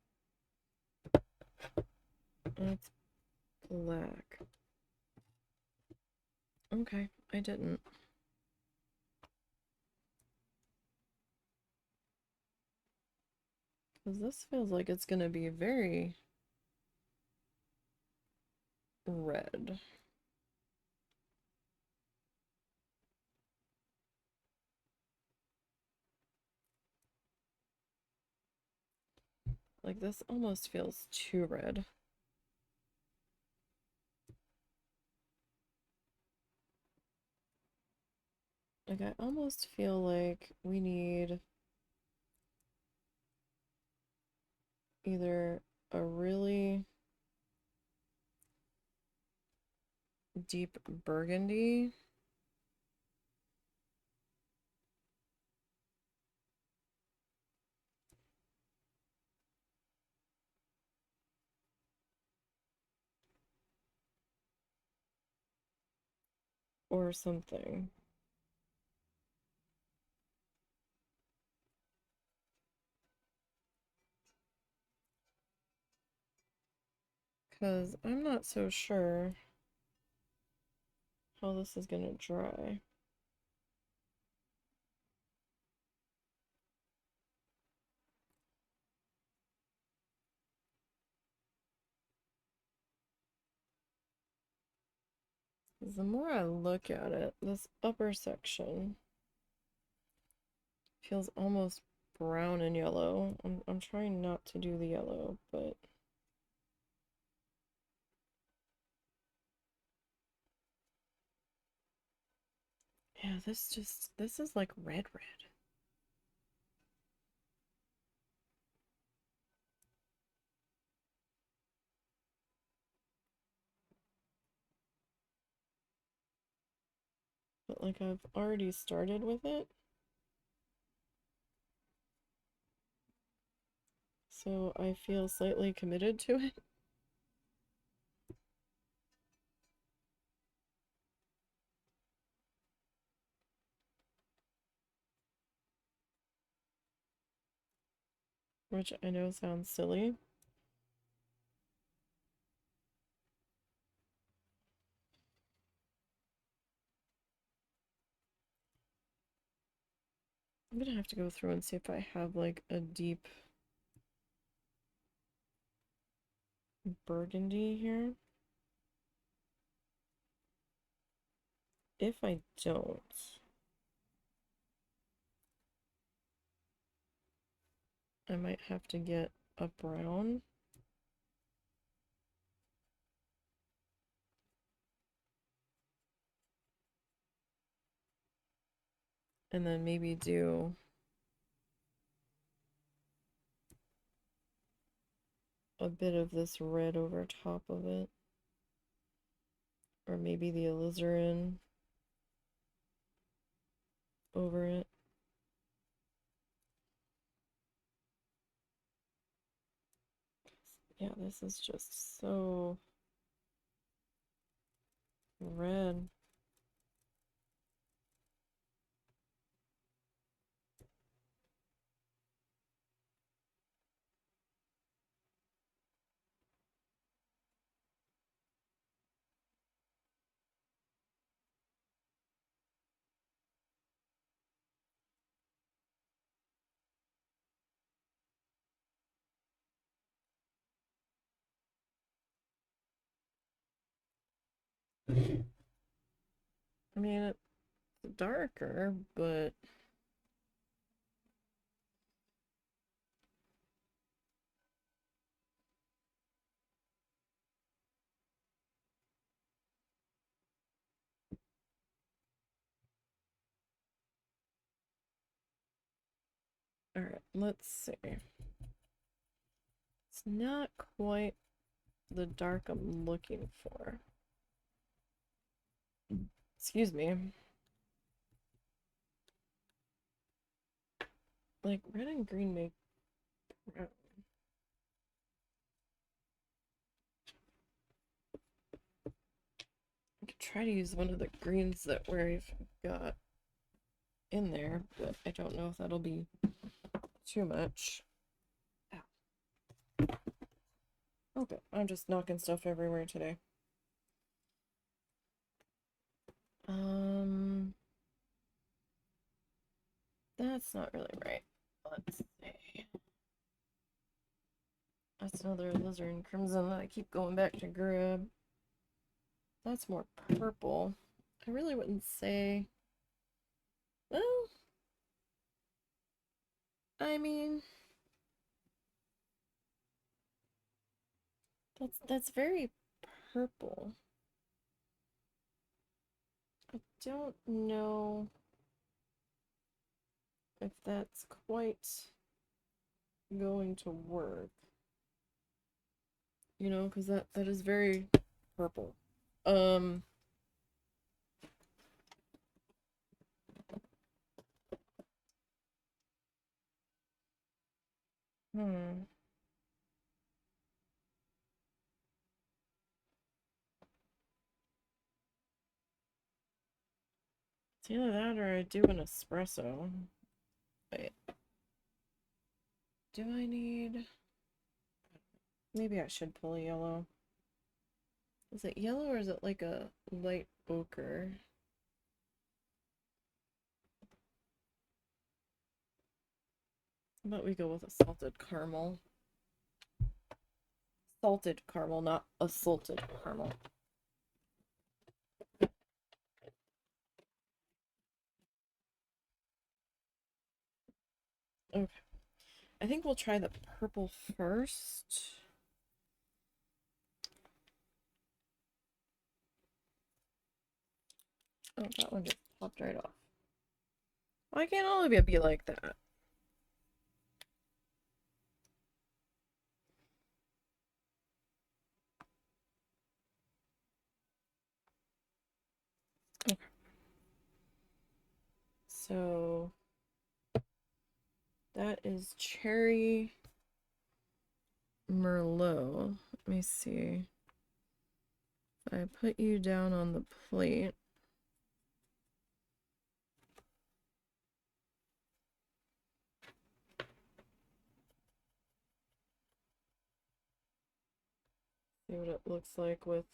That's black. Okay, I didn't. Because this feels like it's gonna be very red. Like this almost feels too red. Like I almost feel like we need either a really deep burgundy or something. Because I'm not so sure how this is gonna dry. The more I look at it, this upper section feels almost brown and yellow. I'm trying not to do the yellow, but yeah, this is like red. But like I've already started with it. So I feel slightly committed to it. Which I know sounds silly. I'm gonna have to go through and see if I have like a deep burgundy here. If I don't, I might have to get a brown. And then maybe do a bit of this red over top of it. Or maybe the alizarin over it. Yeah, this is just so red. I mean, it's darker, but all right, let's see. It's not quite the dark I'm looking for. Excuse me. Like red and green make brown. I could try to use one of the greens that we've got in there, but I don't know if that'll be too much. Okay, I'm just knocking stuff everywhere today. That's not really right. Let's see. That's another alizarin crimson that I keep going back to grab. That's more purple. I really wouldn't say. Well, I mean, that's very purple. I don't know if that's quite going to work. You know, because that is very purple. Um, hmm. It's either that or I do an espresso. Wait. Do I need... Maybe I should pull a yellow. Is it yellow or is it like a light ochre? How about we go with a salted caramel? Salted caramel, not a salted caramel. Okay. I think we'll try the purple first. Oh, that one just popped right off. Why can't all of you be like that? Okay. So that is cherry Merlot. Let me see. If I put you down on the plate. See what it looks like with...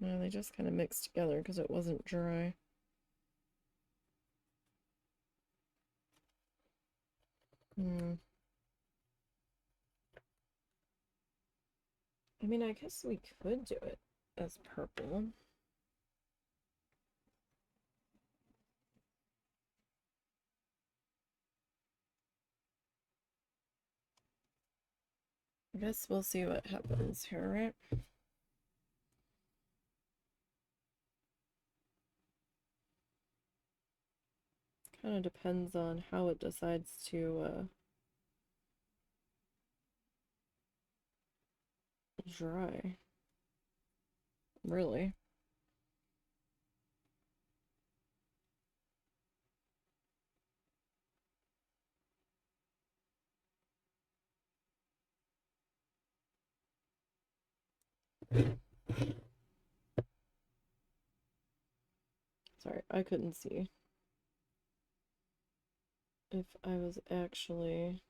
No, they just kind of mixed together because it wasn't dry. I mean, I guess we could do it as purple. I guess we'll see what happens here, right? Kind of depends on how it decides to dry. Really. Sorry, I couldn't see if I was actually...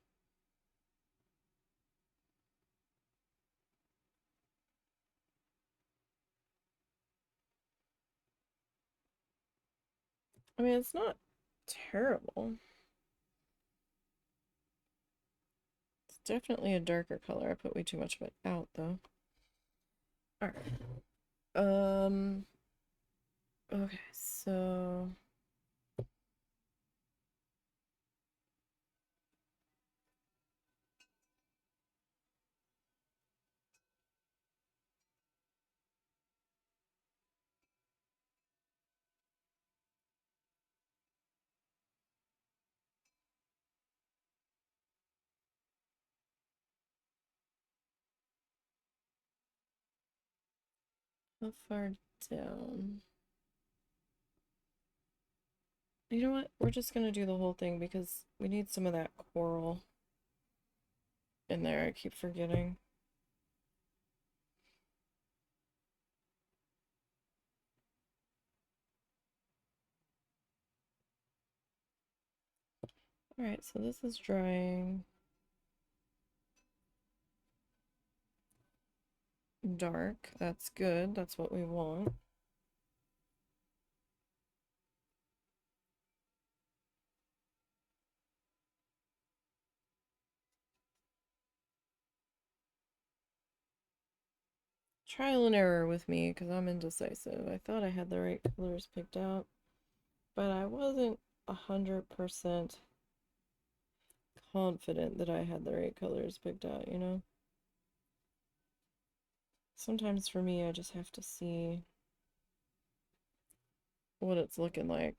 I mean, it's not terrible. It's definitely a darker color. I put way too much of it out, though. Alright. Okay, so... How far down? You know what? We're just gonna do the whole thing because we need some of that coral in there. I keep forgetting. Alright, so this is drying dark. That's good. That's what we want. Trial and error with me because I'm indecisive. I thought I had the right colors picked out, but I wasn't 100% confident that I had the right colors picked out, you know? Sometimes for me, I just have to see what it's looking like.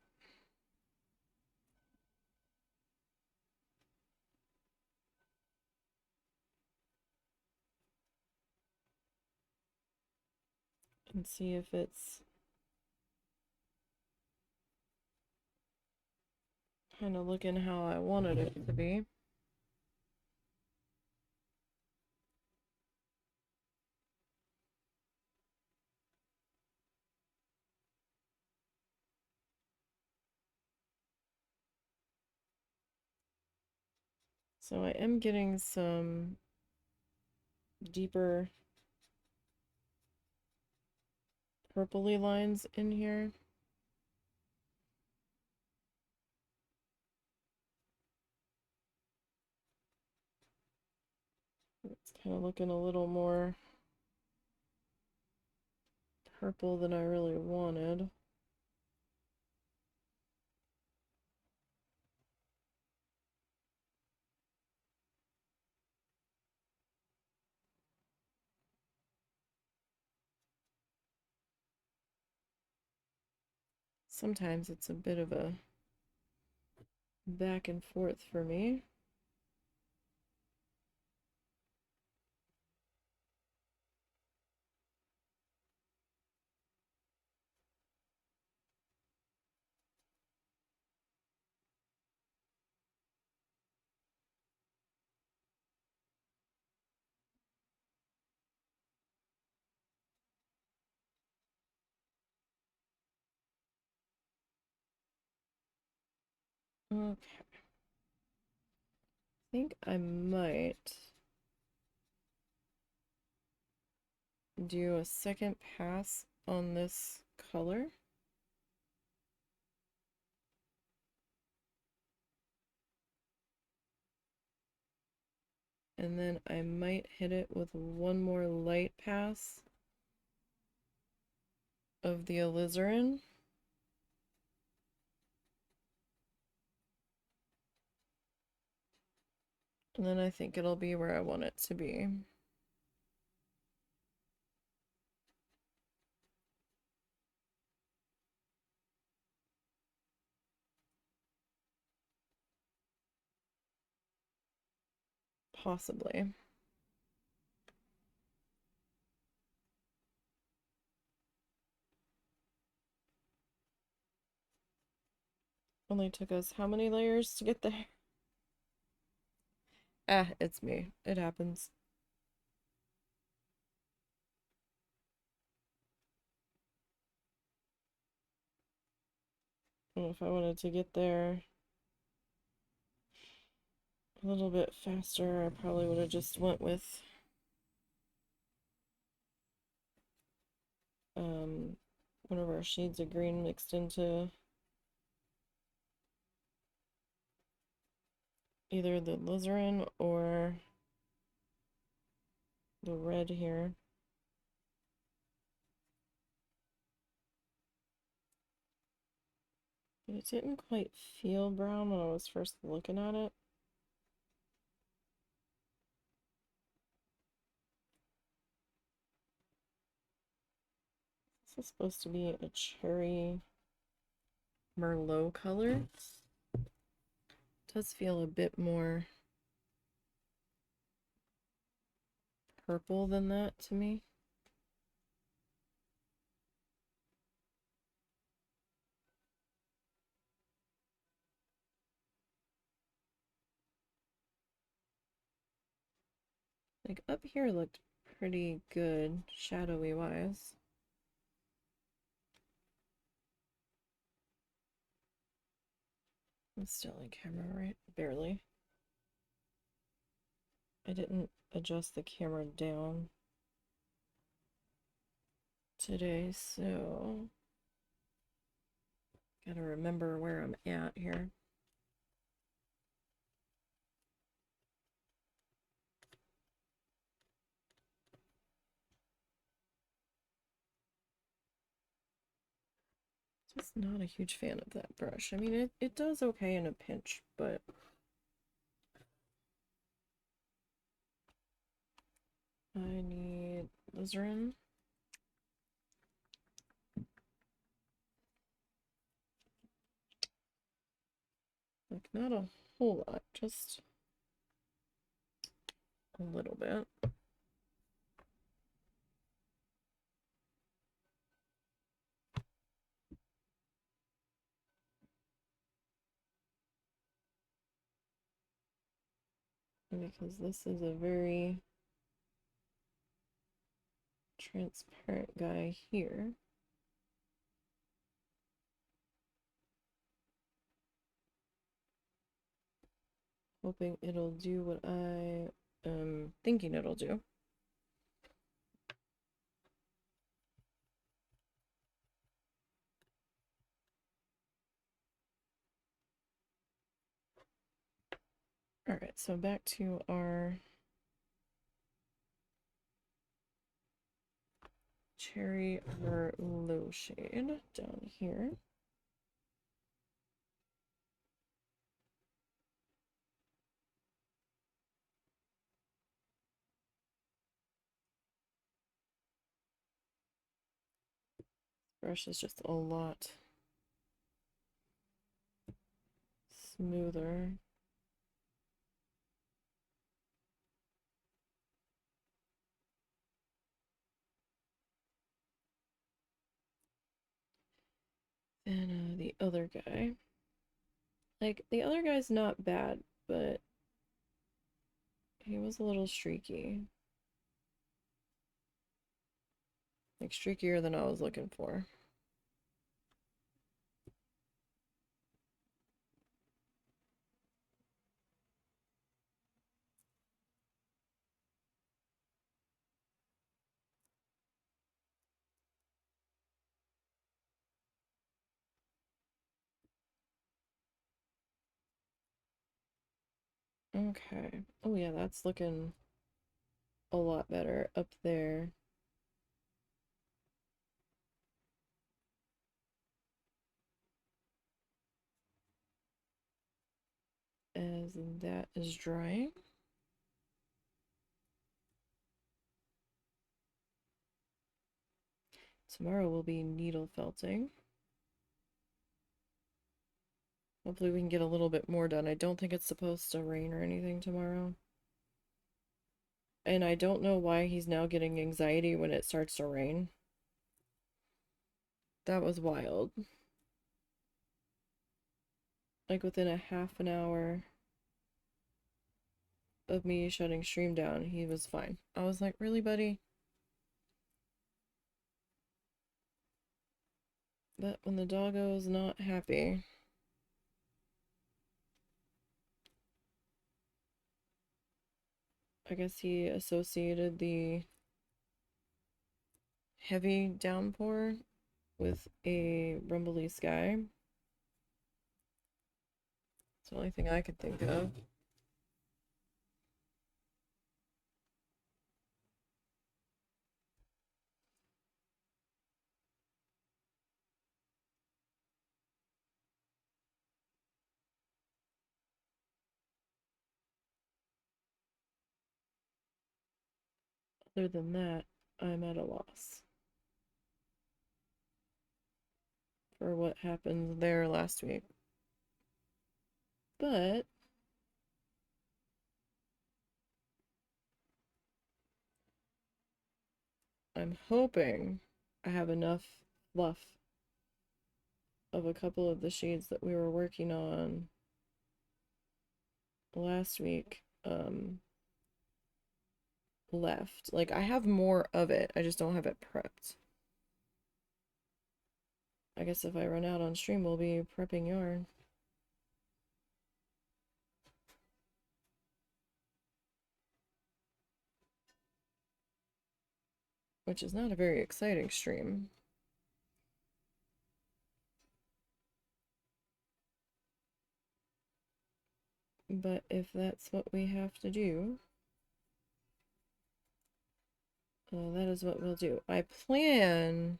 And see if it's kind of looking how I wanted it to be. So I am getting some deeper purpley lines in here. It's kind of looking a little more purple than I really wanted. Sometimes it's a bit of a back and forth for me. Okay. I think I might do a second pass on this color. And then I might hit it with one more light pass of the alizarin. And then I think it'll be where I want it to be. Possibly. Only took us how many layers to get there? Ah, it's me. It happens. And if I wanted to get there a little bit faster, I probably would have just went with one of our shades of green mixed into either the alizarin or the red here. But it didn't quite feel brown when I was first looking at it. This is supposed to be a cherry Merlot color. It does feel a bit more purple than that to me. Like up here looked pretty good, shadowy wise. I'm still in camera, right? Barely. I didn't adjust the camera down today, so gotta remember where I'm at here. Just not a huge fan of that brush. I mean, it does okay in a pinch, but I need alizarin. Like, not a whole lot, just a little bit. Because this is a very transparent guy here. Hoping it'll do what I am thinking it'll do. Alright, so back to our cherry merlot shade down here. Brush is just a lot smoother. Than the other guy. Like, the other guy's not bad, but he was a little streaky. Like, streakier than I was looking for. Okay. Oh yeah, that's looking a lot better up there. As that is drying. Tomorrow will be needle felting. Hopefully we can get a little bit more done. I don't think it's supposed to rain or anything tomorrow. And I don't know why he's now getting anxiety when it starts to rain. That was wild. Like within a half an hour of me shutting stream down, he was fine. I was like, really, buddy? But when the doggo is not happy, I guess he associated the heavy downpour with a rumbly sky. It's the only thing I could think of. Other than that, I'm at a loss for what happened there last week. But I'm hoping I have enough fluff of a couple of the shades that we were working on last week left. Like, I have more of it, I just don't have it prepped. I guess if I run out on stream, we'll be prepping yarn. which is not a very exciting stream. But if that's what we have to do, that is what we'll do. I plan,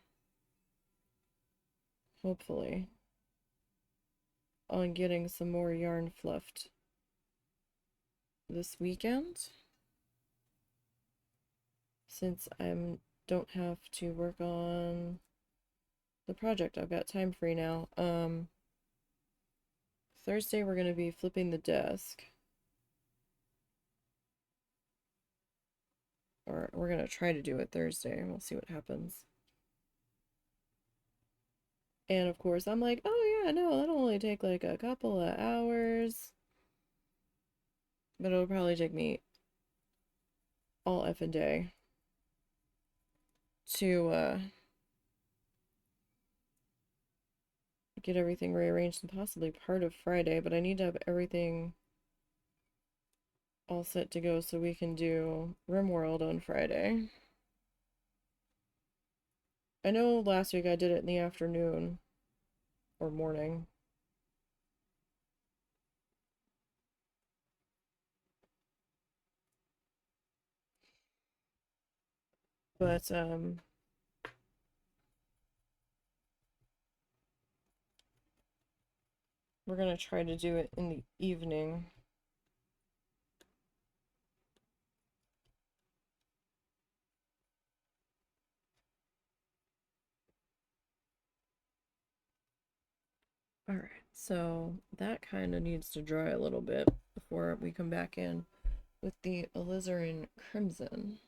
hopefully, on getting some more yarn fluffed this weekend, since I don't have to work on the project. I've got time free now. Thursday we're going to be flipping the desk. Or we're going to try to do it Thursday, and we'll see what happens. And of course, I'm like, oh yeah, no, that'll only take like a couple of hours. But it'll probably take me all effing day to get everything rearranged, and possibly part of Friday, but I need to have everything all set to go so we can do RimWorld on Friday. I know last week I did it in the afternoon or morning. But we're gonna try to do it in the evening. Alright, so that kind of needs to dry a little bit before we come back in with the alizarin crimson.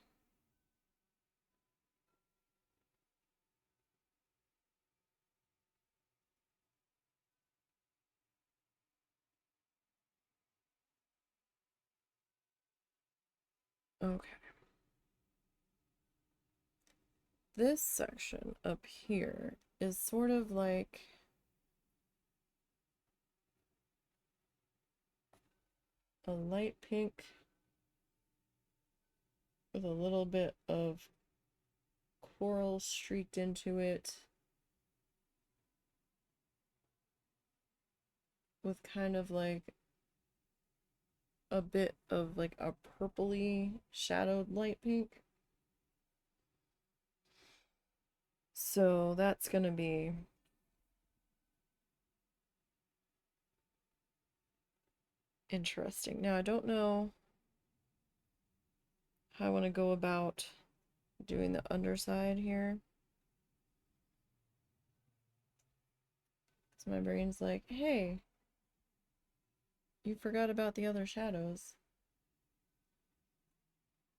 Okay. This section up here is sort of like a light pink with a little bit of coral streaked into it, with kind of like a bit of like a purpley shadowed light pink. So that's gonna be interesting. Now I don't know how I want to go about doing the underside here. So my brain's like, hey, you forgot about the other shadows.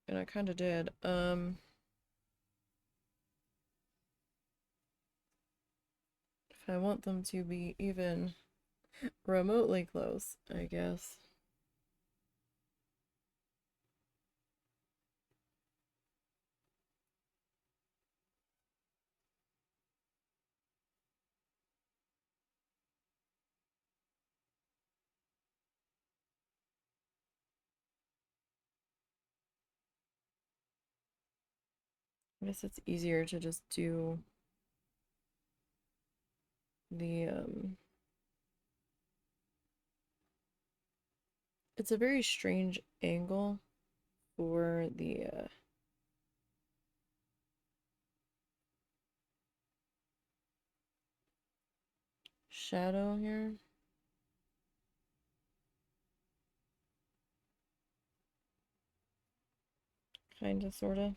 And I kind of did. If I want them to be even remotely close, I guess. I guess it's easier to just do the it's a very strange angle for the shadow here. Kinda, sorta.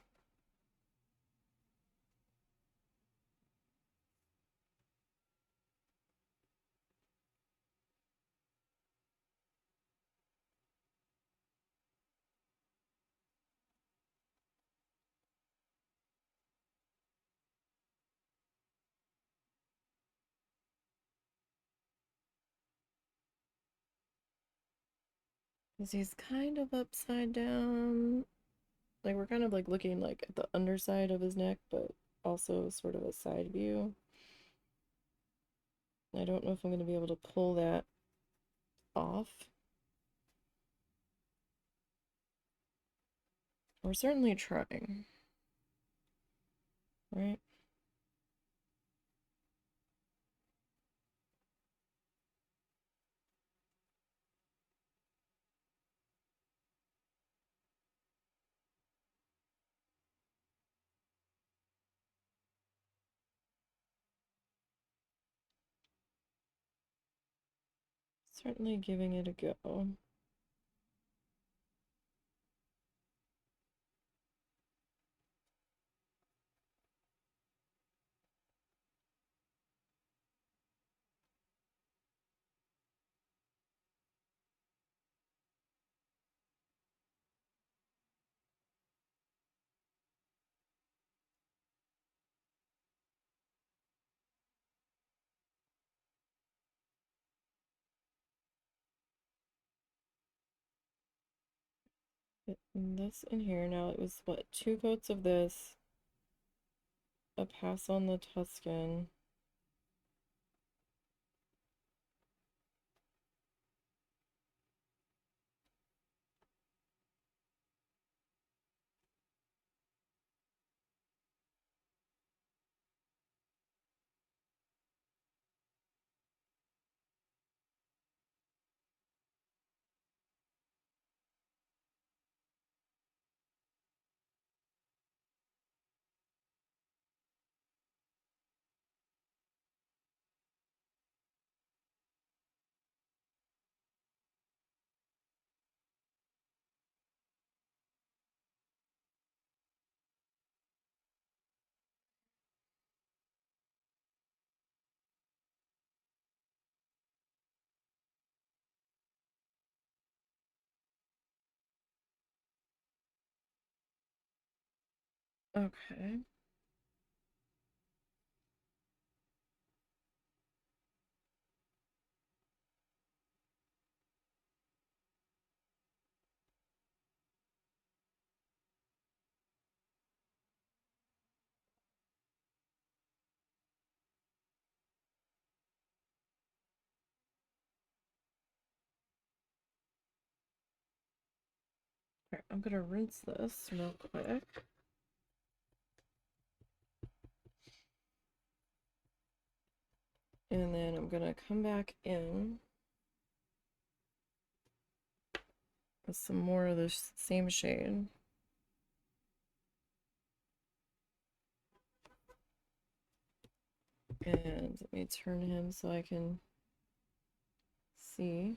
Because he's kind of upside down. Like, we're kind of like looking like at the underside of his neck, but also sort of a side view. I don't know if I'm going to be able to pull that off. We're certainly trying. right? Certainly giving it a go. And this in here now, it was what, 2 coats of this, a pass on the Tuscan. Okay. Alright, I'm gonna rinse this real quick. And then I'm gonna come back in with some more of this same shade. And let me turn him so I can see.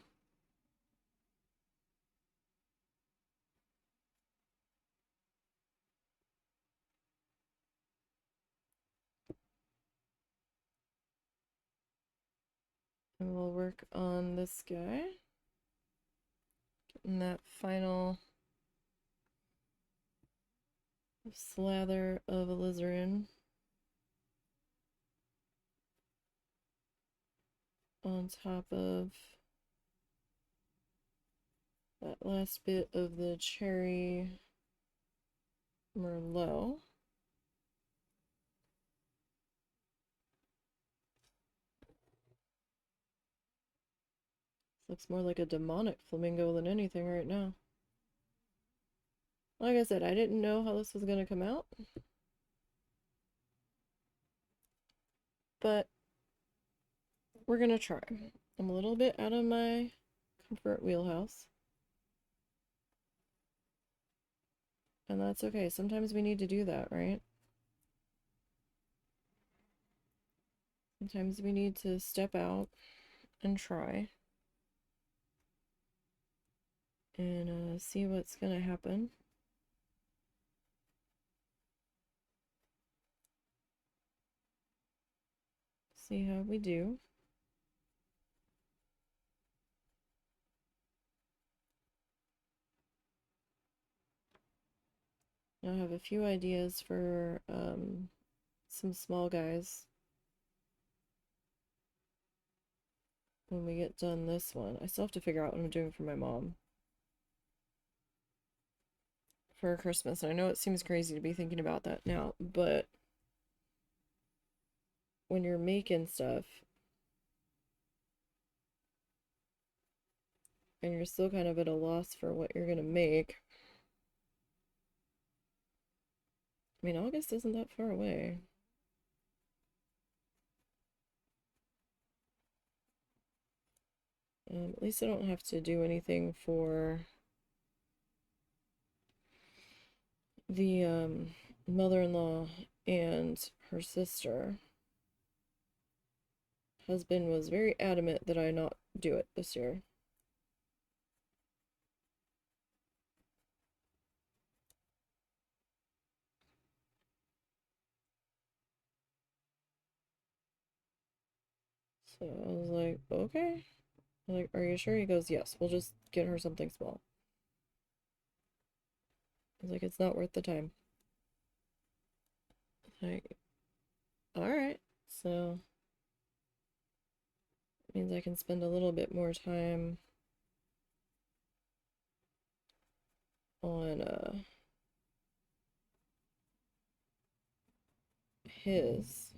And we'll work on this guy. Getting that final slather of alizarin on top of that last bit of the cherry Merlot. Looks more like a demonic flamingo than anything right now. Like I said, I didn't know how this was going to come out. But we're going to try. I'm a little bit out of my comfort wheelhouse. And that's okay. Sometimes we need to do that, right? Sometimes we need to step out and try. And see what's going to happen. See how we do. I have a few ideas for some small guys when we get done this one. I still have to figure out what I'm doing for my mom for Christmas. And I know it seems crazy to be thinking about that now, but when you're making stuff and you're still kind of at a loss for what you're gonna make, I mean, August isn't that far away. At least I don't have to do anything for the mother-in-law and her sister. Husband was very adamant that I not do it this year. So I was like, okay. I was like, are you sure? He goes, yes, we'll just get her something small. I was like, it's not worth the time. Like, alright. So it means I can spend a little bit more time on his.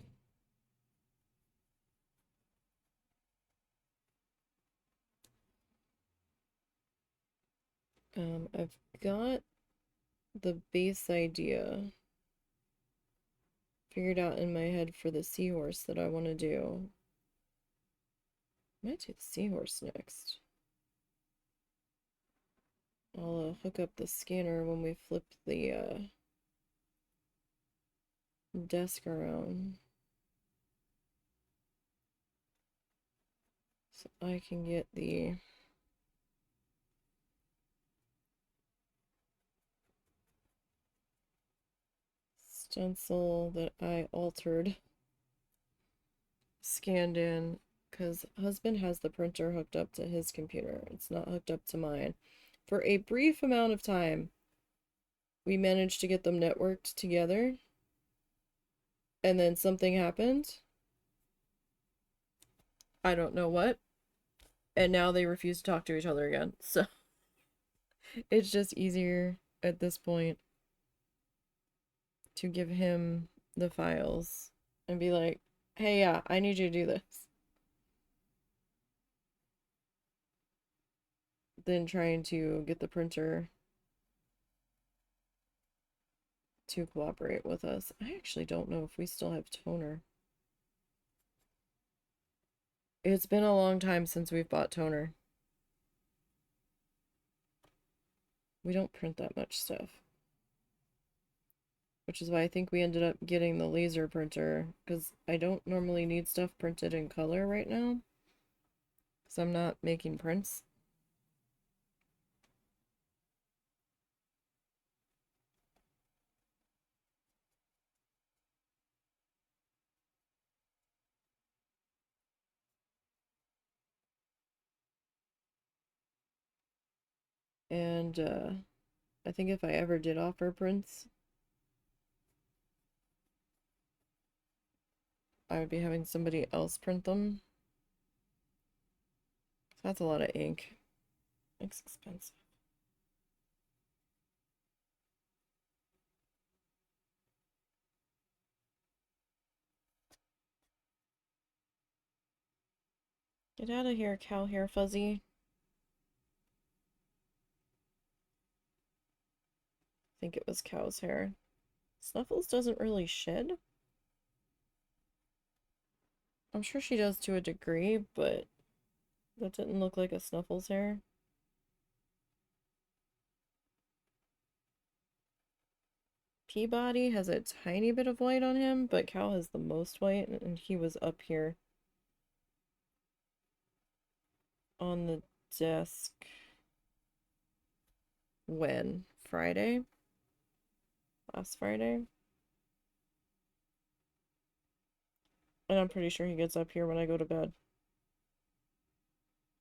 I've got the base idea figured out in my head for the seahorse that I want to do. I might do the seahorse next. I'll hook up the scanner when we flip the desk around. So I can get the stencil that I altered scanned in, because husband has the printer hooked up to his computer. It's not hooked up to mine. For a brief amount of time, we managed to get them networked together, and then something happened. I don't know what. And now they refuse to talk to each other again. So it's just easier at this point to give him the files and be like, hey, yeah, I need you to do this, than trying to get the printer to cooperate with us. I actually don't know if we still have toner. It's been a long time since we've bought toner. We don't print that much stuff. Which is why I think we ended up getting the laser printer, because I don't normally need stuff printed in color right now, because I'm not making prints. And I think if I ever did offer prints, I would be having somebody else print them. So that's a lot of ink. It's expensive. Get out of here, cow hair fuzzy. I think it was cow's hair. Snuffles doesn't really shed. I'm sure she does to a degree, but that didn't look like a Snuffles hair. Peabody has a tiny bit of white on him, but Cal has the most white, and he was up here on the desk when? Friday? Last Friday? And I'm pretty sure he gets up here when I go to bed.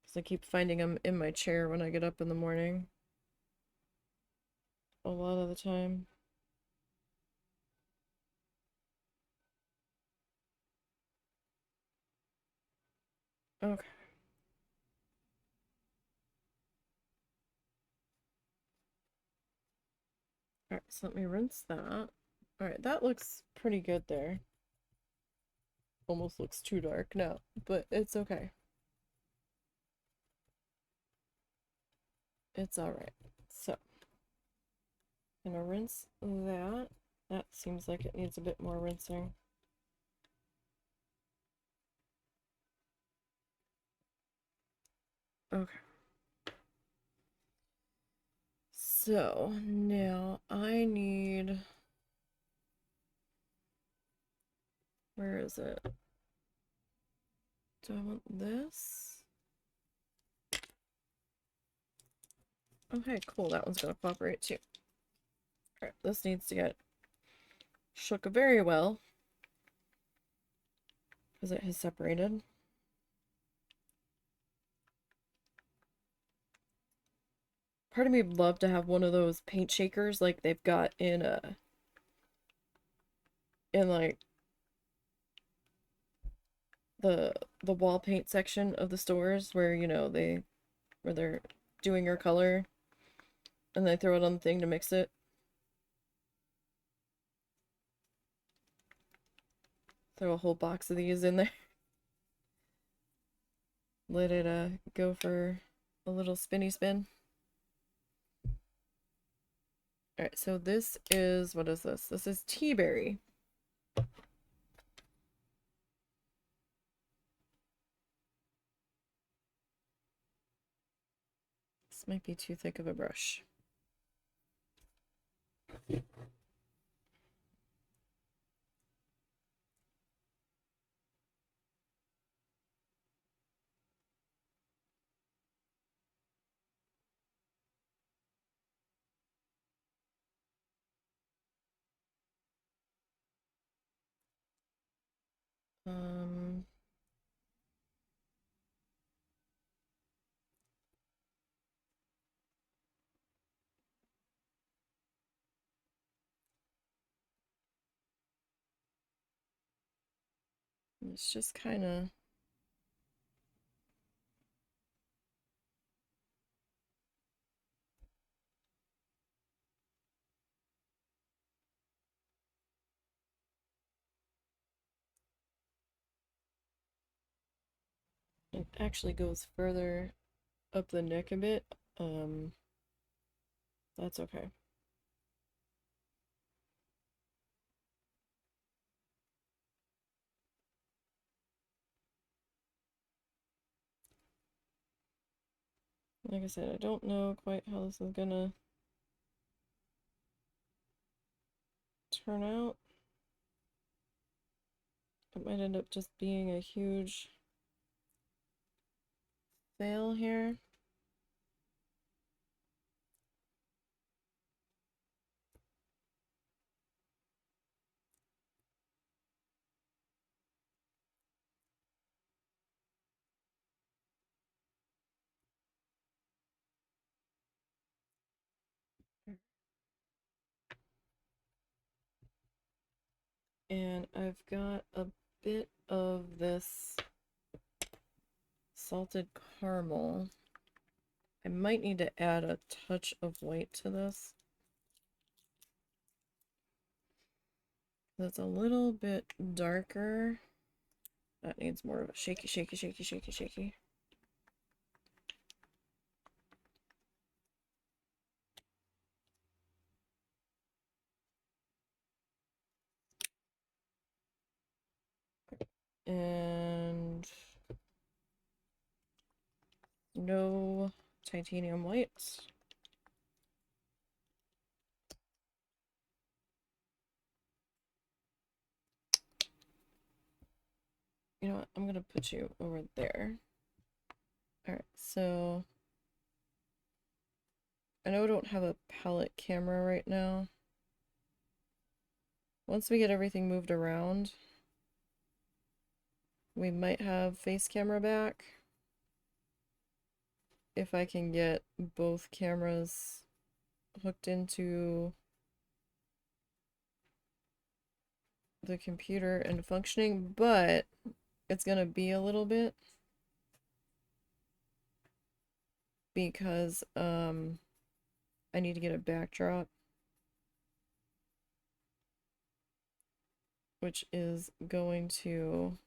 Because I keep finding him in my chair when I get up in the morning. A lot of the time. Okay. Alright, so let me rinse that. Alright, that looks pretty good there. Almost looks too dark now, but it's okay. It's alright. So, I'm gonna rinse that. That seems like it needs a bit more rinsing. Okay. So now I need, where is it? Do I want this? Okay, cool. That one's gonna cooperate too. Alright, this needs to get shook very well because it has separated. Part of me would love to have one of those paint shakers like they've got in like the wall paint section of the stores where, you know, where they're doing your color and they throw it on the thing to mix it. Throw a whole box of these in there. Let it go for a little spinny spin. Alright, so this is, what is this? This is tea berry. This might be too thick of a brush. Um, it's just kind of, it actually goes further up the neck a bit. That's okay. Like I said, I don't know quite how this is gonna turn out. It might end up just being a huge fail here. And I've got a bit of this salted caramel. I might need to add a touch of white to this. That's a little bit darker. That needs more of a shaky, shaky, shaky, shaky, shaky. And no titanium white. You know what? I'm gonna put you over there. Alright, so I know I don't have a palette camera right now. Once we get everything moved around, we might have face camera back. If I can get both cameras hooked into the computer and functioning, but it's gonna be a little bit because I need to get a backdrop, which is going to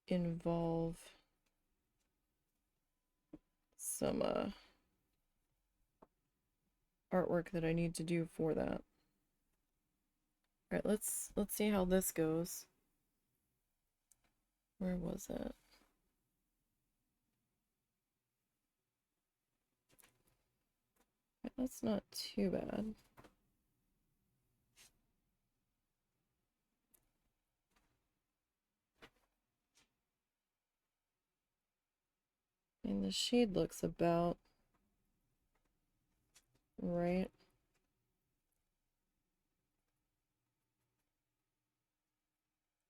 involve some artwork that I need to do for that. Alright, let's see how this goes. Where was it? That's not too bad. And the shade looks about right.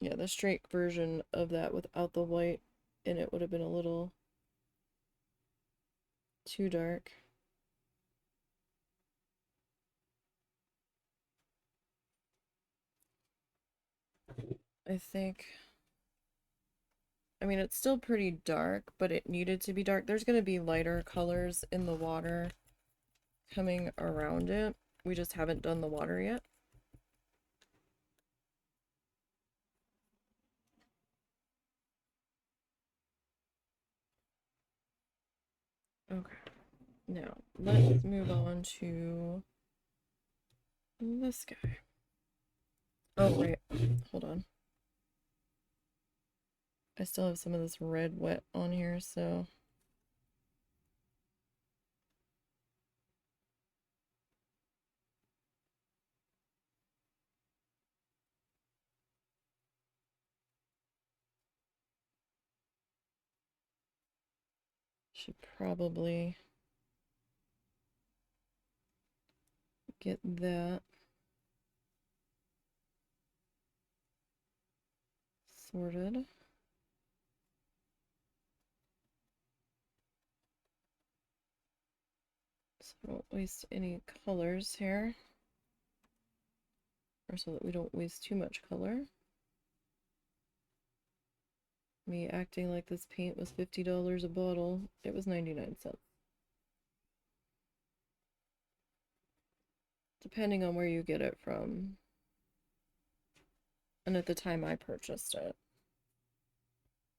Yeah, the straight version of that without the white in it would have been a little too dark. I think, I mean, it's still pretty dark, but it needed to be dark. There's going to be lighter colors in the water coming around it. We just haven't done the water yet. Okay, now let's move on to this guy. Oh, right, hold on. I still have some of this red wet on here, so should probably get that sorted. So I don't waste any colors here. Or so that we don't waste too much color. Me acting like this paint was $50 a bottle. It was 99 cents. Depending on where you get it from. And at the time I purchased it,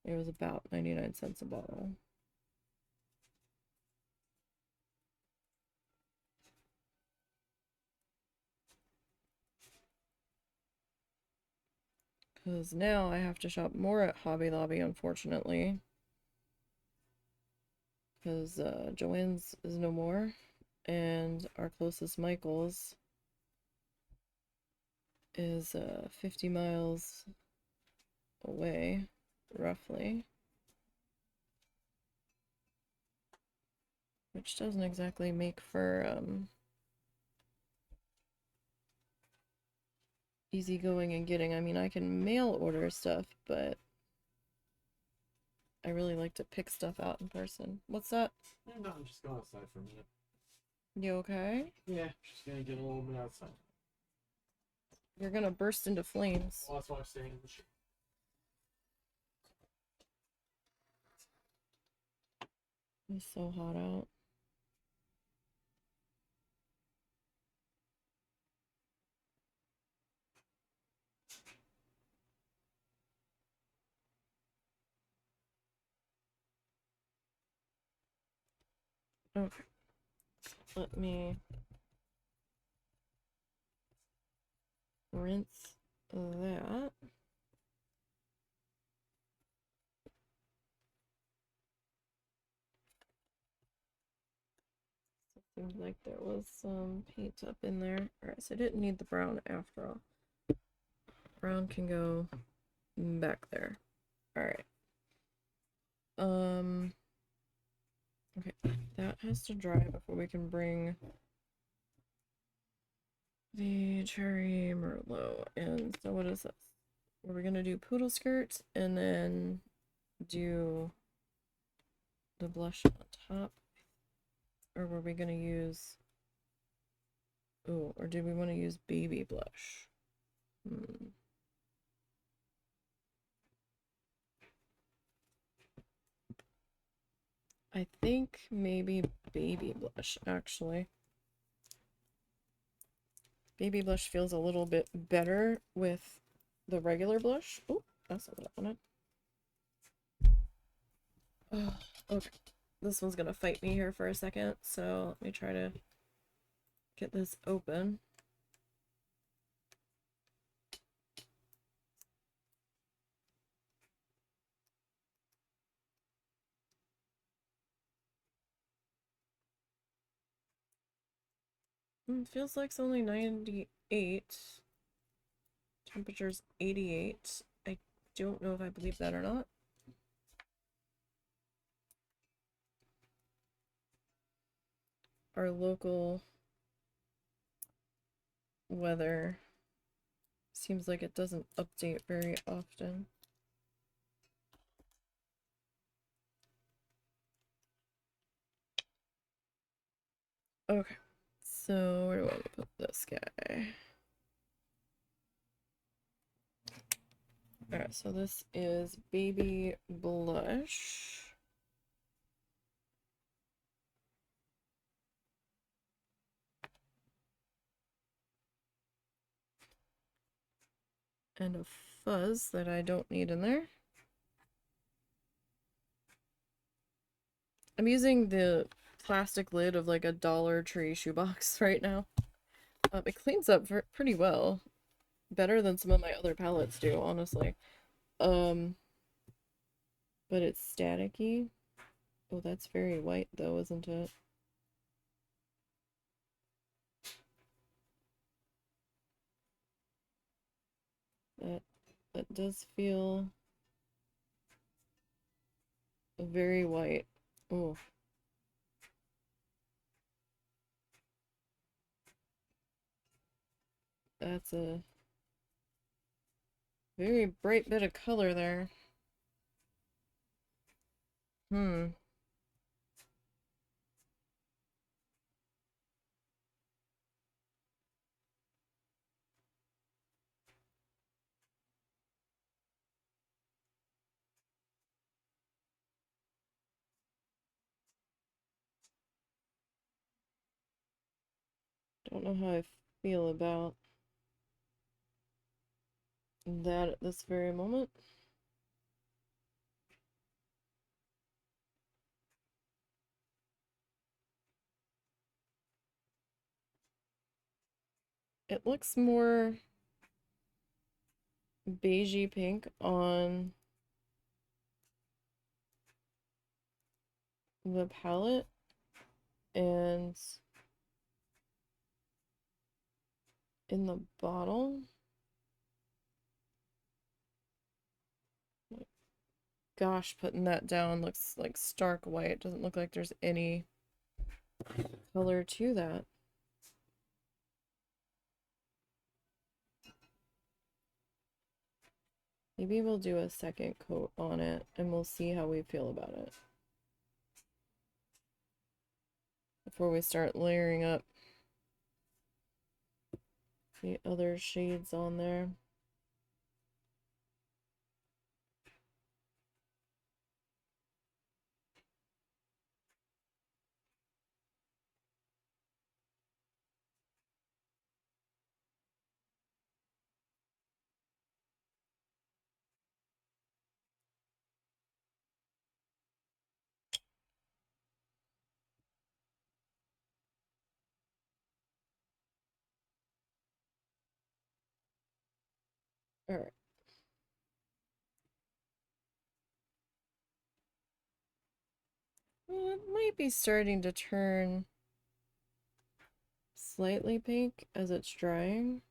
it was about 99 cents a bottle. Because now I have to shop more at Hobby Lobby, unfortunately. Because Joann's is no more. And our closest Michael's is 50 miles away, roughly. Which doesn't exactly make for easy going and getting. I mean, I can mail order stuff, but I really like to pick stuff out in person. What's that? No, I'm just going outside for a minute. You okay? Yeah, just gonna get a little bit outside. You're gonna burst into flames. Well, that's why I'm staying in the shade. It's so hot out. Okay. Let me rinse that. Seems like there was some paint up in there. Alright, so I didn't need the brown after all. Brown can go back there. Alright. Okay, that has to dry before we can bring the cherry merlot in. So what is this? We're gonna do poodle skirt and then do the blush on top. Or were we gonna use, oh, or did we want to use baby blush? I think maybe baby blush, actually. Baby blush feels a little bit better with the regular blush. Oh, that's not what I wanted. Oh, okay. This one's gonna fight me here for a second, so let me try to get this open. It feels like it's only 98. Temperature's 88. I don't know if I believe that or not. Our local weather seems like it doesn't update very often. Okay, so where do I want to put this guy? Alright, so this is Baby Blush. And a fuzz that I don't need in there. I'm using the plastic lid of like a Dollar Tree shoebox right now. It cleans up pretty well. Better than some of my other palettes do, honestly. But it's staticky. Oh, that's very white though, isn't it? That does feel very white. Oh. That's a very bright bit of color there. Hmm. Don't know how I feel about that at this very moment. It looks more beigey pink on the palette and in the bottle. Gosh, putting that down looks like stark white. Doesn't look like there's any color to that. Maybe we'll do a second coat on it and we'll see how we feel about it before we start layering up the other shades on there. All right. Well, it might be starting to turn slightly pink as it's drying.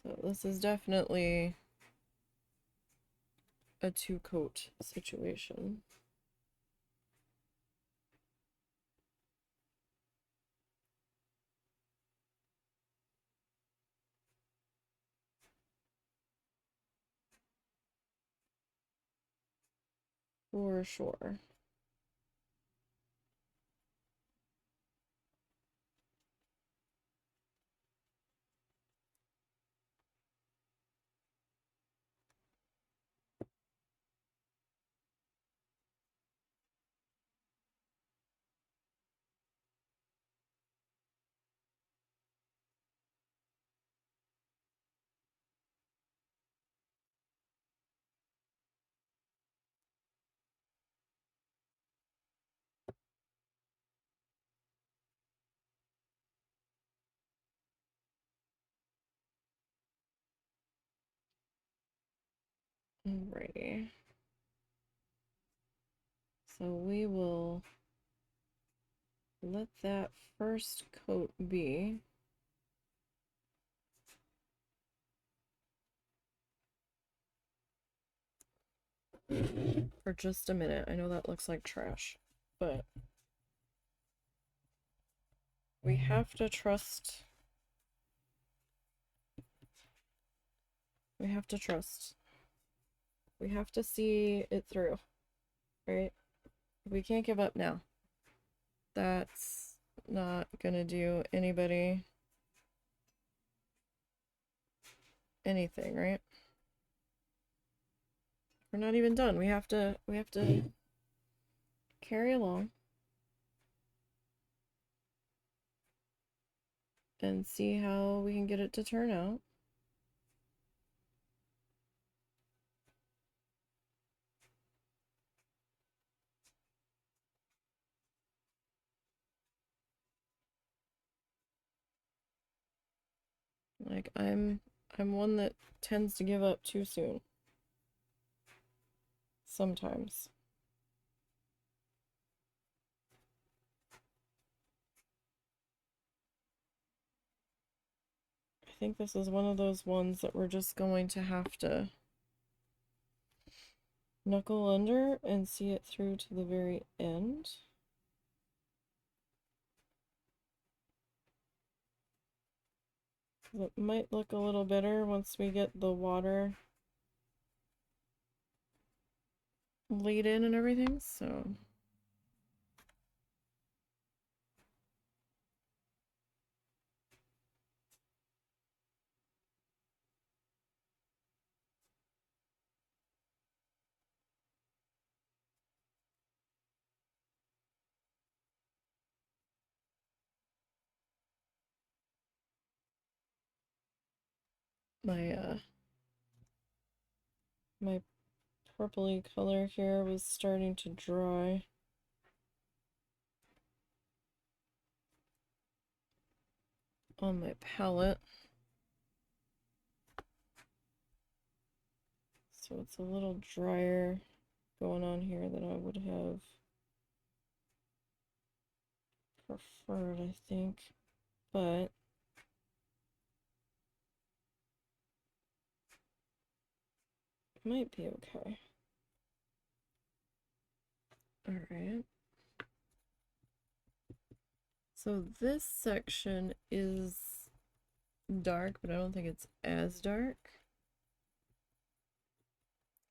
So this is definitely a two-coat situation. For sure. Alrighty. So we will let that first coat be. For just a minute. I know that looks like trash, but we have to trust. We have to trust. We have to see it through, right? We can't give up now. That's not gonna do anybody anything, right? We're not even done. We have to carry along and see how we can get it to turn out. Like I'm one that tends to give up too soon. Sometimes. I think this is one of those ones that we're just going to have to knuckle under and see it through to the very end. It might look a little better once we get the water laid in and everything, so. My purpley color here was starting to dry. On my palette. So it's a little drier going on here than I would have preferred, I think. But it might be okay. Alright. So this section is dark, but I don't think it's as dark.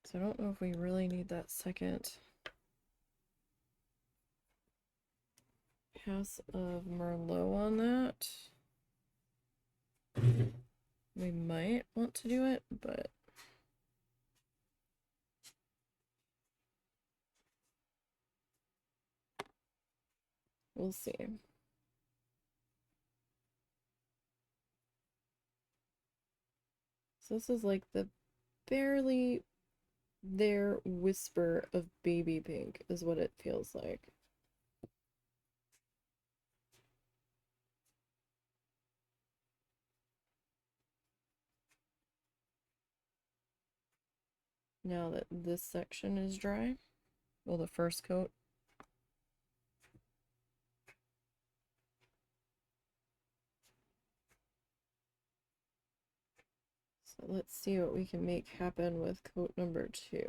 So I don't know if we really need that second pass of Merlot on that. We might want to do it, but we'll see. So this is like the barely there whisper of baby pink is what it feels like. Now that this section is dry, well, the first coat. So let's see what we can make happen with coat number 2.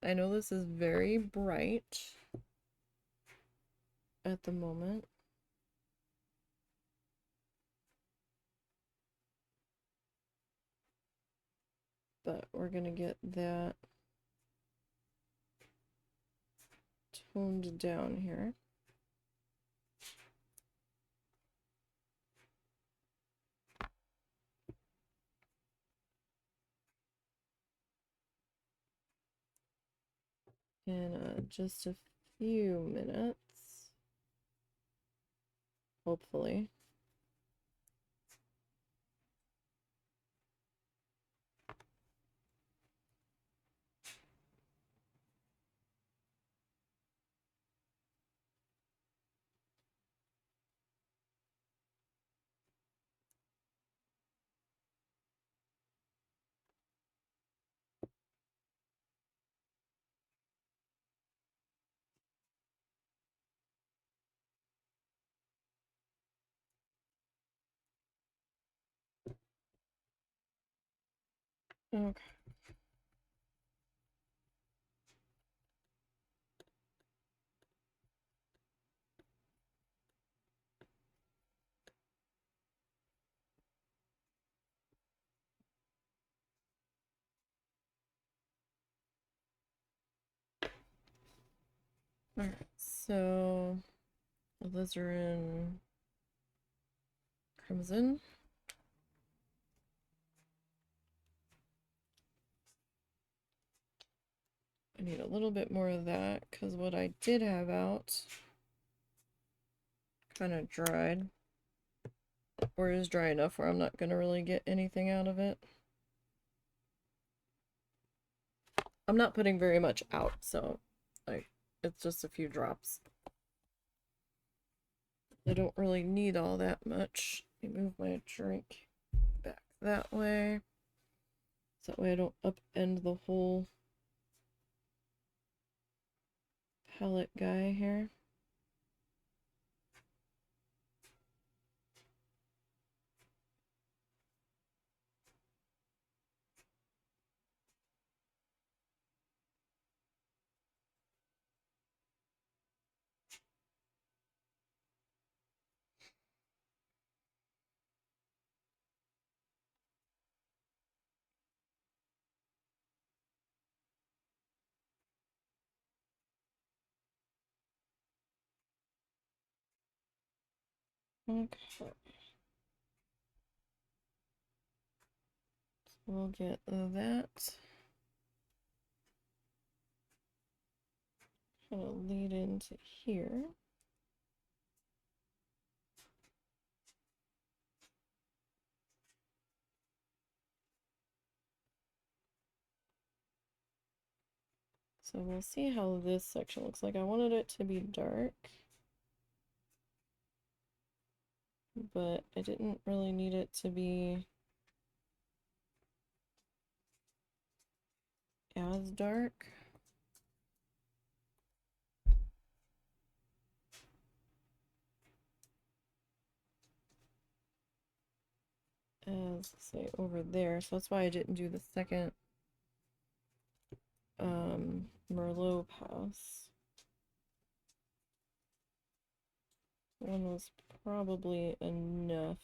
I know this is very bright at the moment. But we're gonna get that toned down here. In just a few minutes, hopefully. Okay. Alright, so alizarin crimson. I need a little bit more of that because what I did have out kind of dried, or is dry enough where I'm not going to really get anything out of it. I'm not putting very much out, so it's just a few drops. I don't really need all that much. Let me move my drink back that way. So that way I don't upend the whole palette guy here. Okay. So we'll get that. Kind of lead into here. So we'll see how this section looks like. I wanted it to be dark, but I didn't really need it to be as dark. As, say, over there. So that's why I didn't do the second Merlot pass. One was probably enough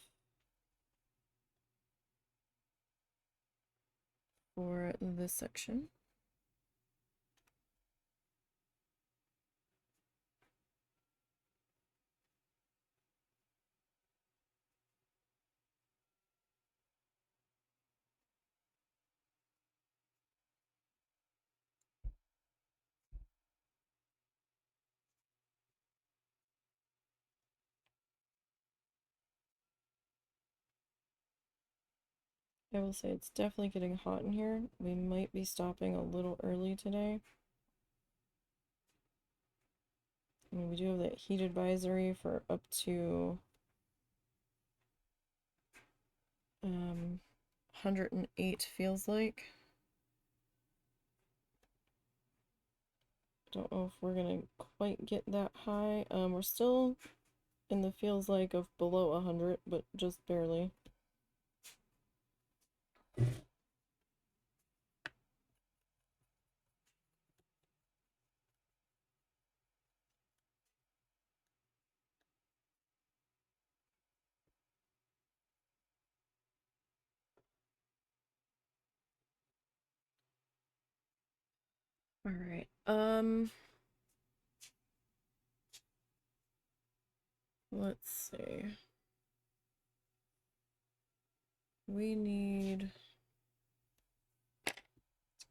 for this section. I will say it's definitely getting hot in here. We might be stopping a little early today. I mean, we do have that heat advisory for up to 108 feels like. Don't know if we're gonna quite get that high. We're still in the feels like of below 100, but just barely. All right. Let's see. We need to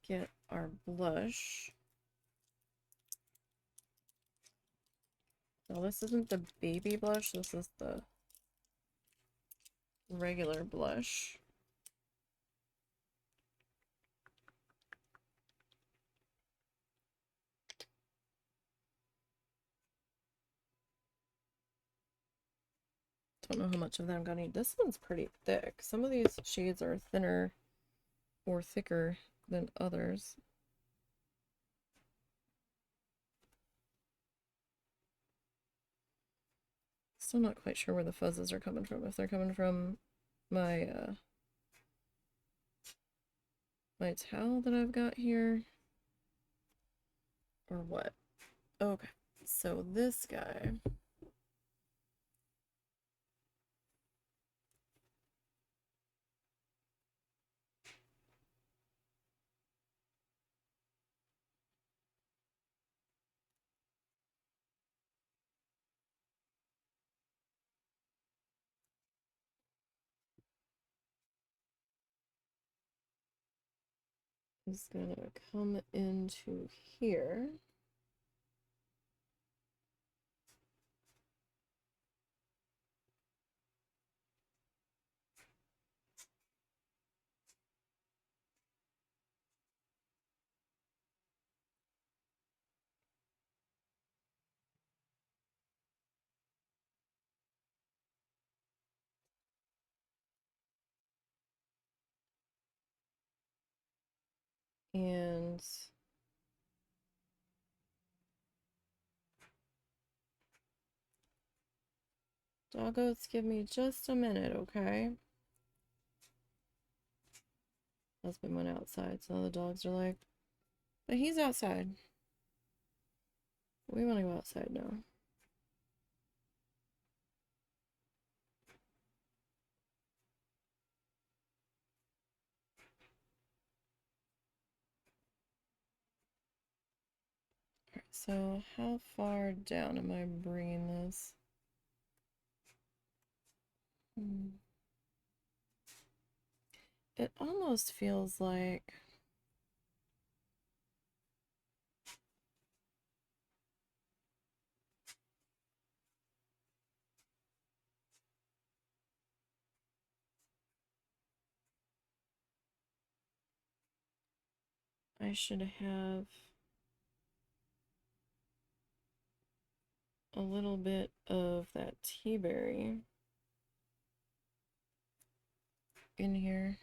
get our blush. Now this isn't the baby blush, this is the regular blush. Don't know how much of that I'm gonna need. This one's pretty thick. Some of these shades are thinner or thicker than others. Still not quite sure where the fuzzes are coming from. If they're coming from my my towel that I've got here. Or what? Okay, so this guy. Is gonna come into here. And doggos, give me just a minute, okay? Husband went outside, so the dogs are like, but he's outside. We want to go outside now. Alright, so how far down am I bringing this? It almost feels like I should have a little bit of that tea berry in here.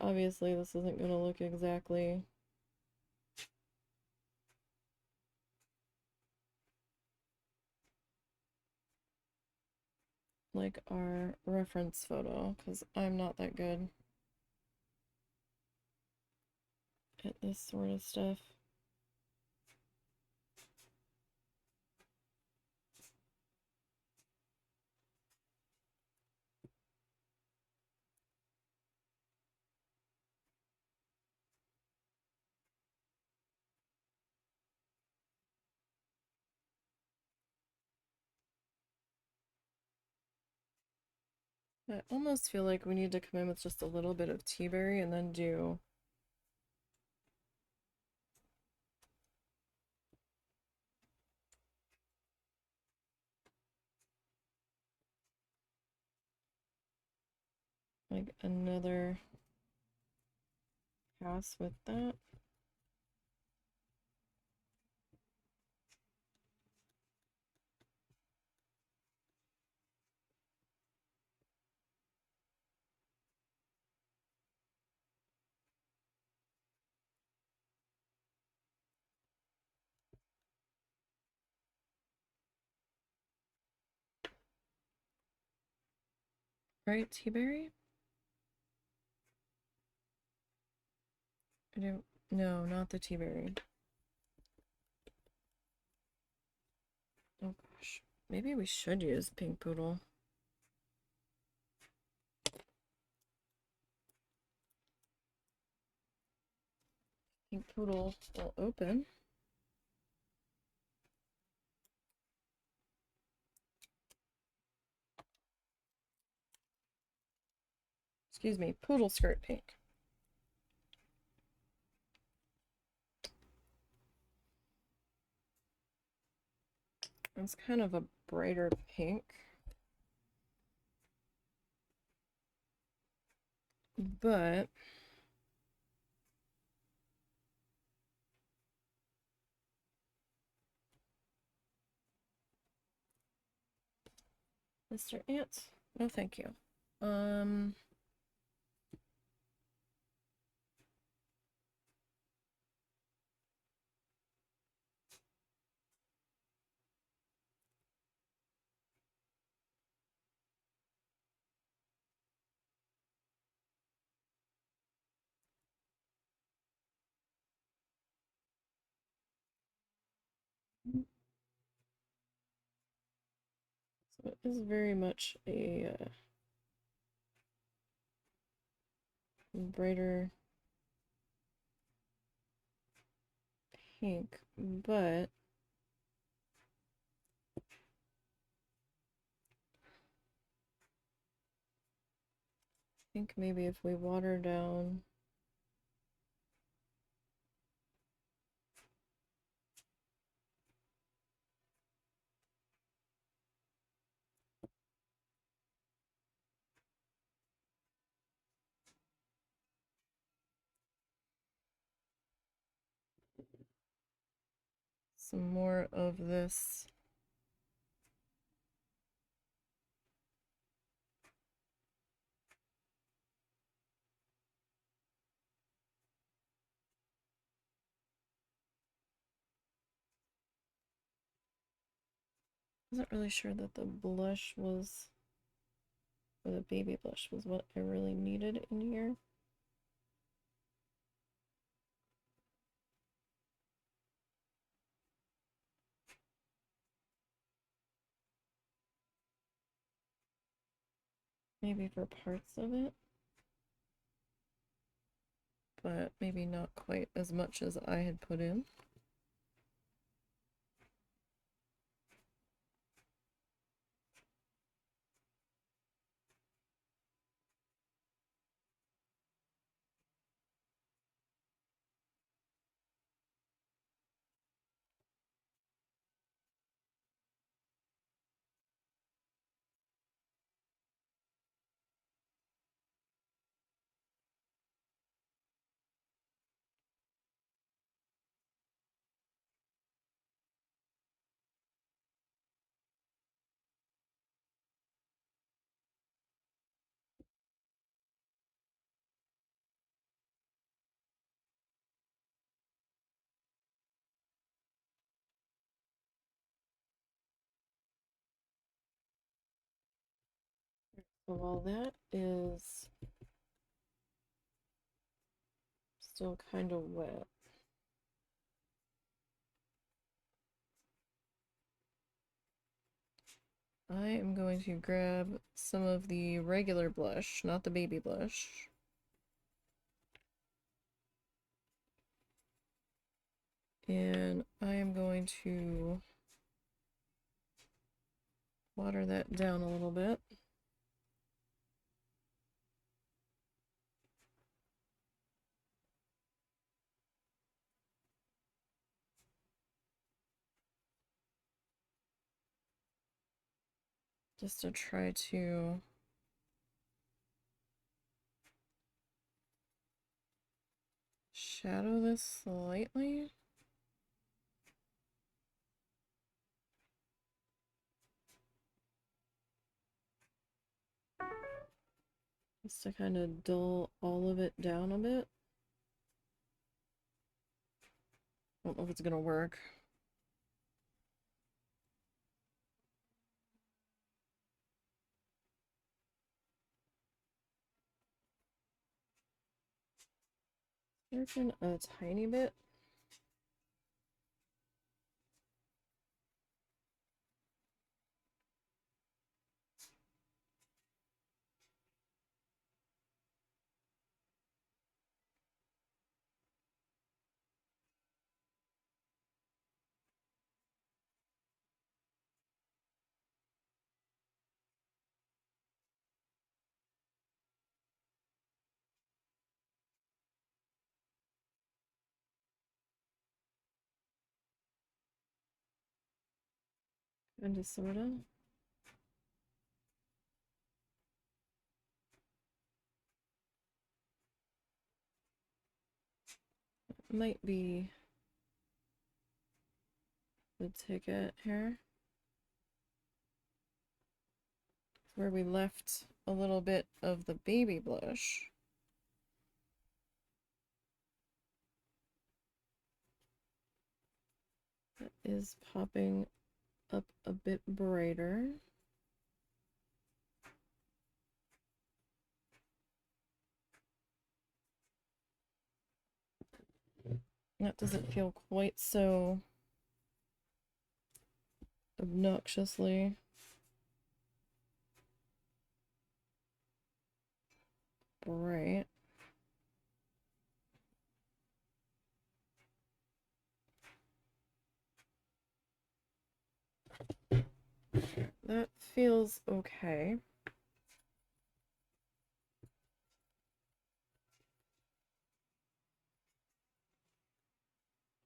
Obviously, this isn't going to look exactly like our reference photo, because I'm not that good at this sort of stuff. I almost feel like we need to come in with just a little bit of tea berry and then do like another pass with that. Right, tea berry? I don't, no, not the tea berry. Oh gosh, maybe we should use pink poodle. Pink poodle will open. Excuse me, poodle skirt pink. It's kind of a brighter pink. But Mr. Ant, no thank you. Um, so it is very much a brighter pink, but I think maybe if we water down some more of this wasn't really sure that the blush was, or the baby blush was what I really needed in here. Maybe for parts of it, but maybe not quite as much as I had put in. So while that is still kind of wet, I am going to grab some of the regular blush, not the baby blush. And I am going to water that down a little bit. Just to try to shadow this slightly. Just to kind of dull all of it down a bit. I don't know if it's gonna work. Darken a tiny bit. Kind of sorta. Might be the ticket here. Where we left a little bit of the baby blush. That is popping up a bit brighter. That doesn't feel quite so obnoxiously bright. That feels okay.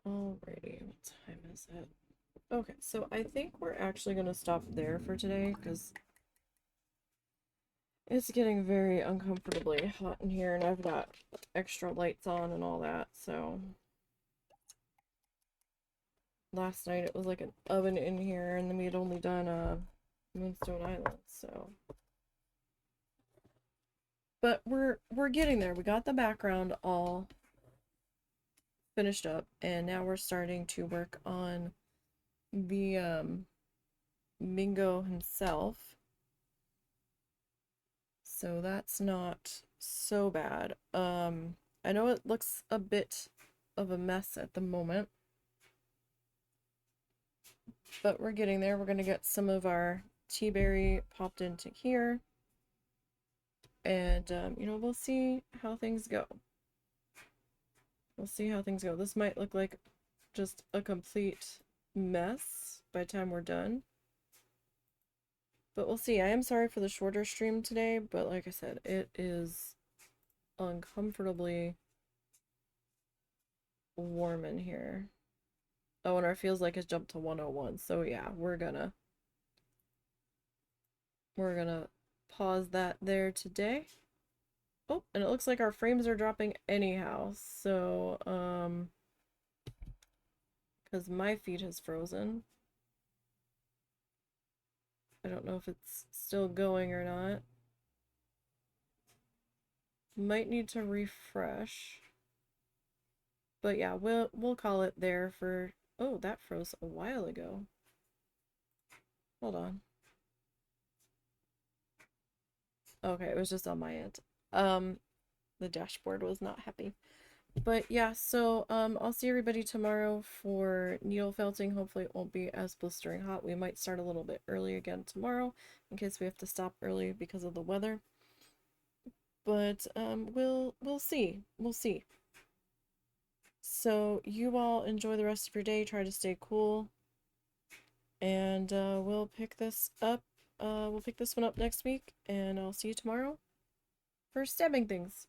Alrighty, what time is it? Okay, so I think we're actually going to stop there for today because it's getting very uncomfortably hot in here and I've got extra lights on and all that, so last night it was like an oven in here and then we had only done Moonstone Island, so but we're getting there. We got the background all finished up and now we're starting to work on the Mingo himself. So that's not so bad. I know it looks a bit of a mess at the moment, but we're getting there. We're going to get some of our tea berry popped into here. And, you know, we'll see how things go. We'll see how things go. This might look like just a complete mess by the time we're done. But we'll see. I am sorry for the shorter stream today, but like I said, it is uncomfortably warm in here. Oh, and our feels like it's jumped to 101. So yeah, we're gonna pause that there today. Oh, and it looks like our frames are dropping anyhow. So, because my feed has frozen. I don't know if it's still going or not. Might need to refresh. But yeah, we'll call it there for... Oh, that froze a while ago. Hold on. Okay, it was just on my end. The dashboard was not happy. But yeah, so I'll see everybody tomorrow for needle felting. Hopefully it won't be as blistering hot. We might start a little bit early again tomorrow in case we have to stop early because of the weather. But we'll see. We'll see. So you all enjoy the rest of your day. Try to stay cool. And we'll pick this up. We'll pick this one up next week, and I'll see you tomorrow for stabbing things.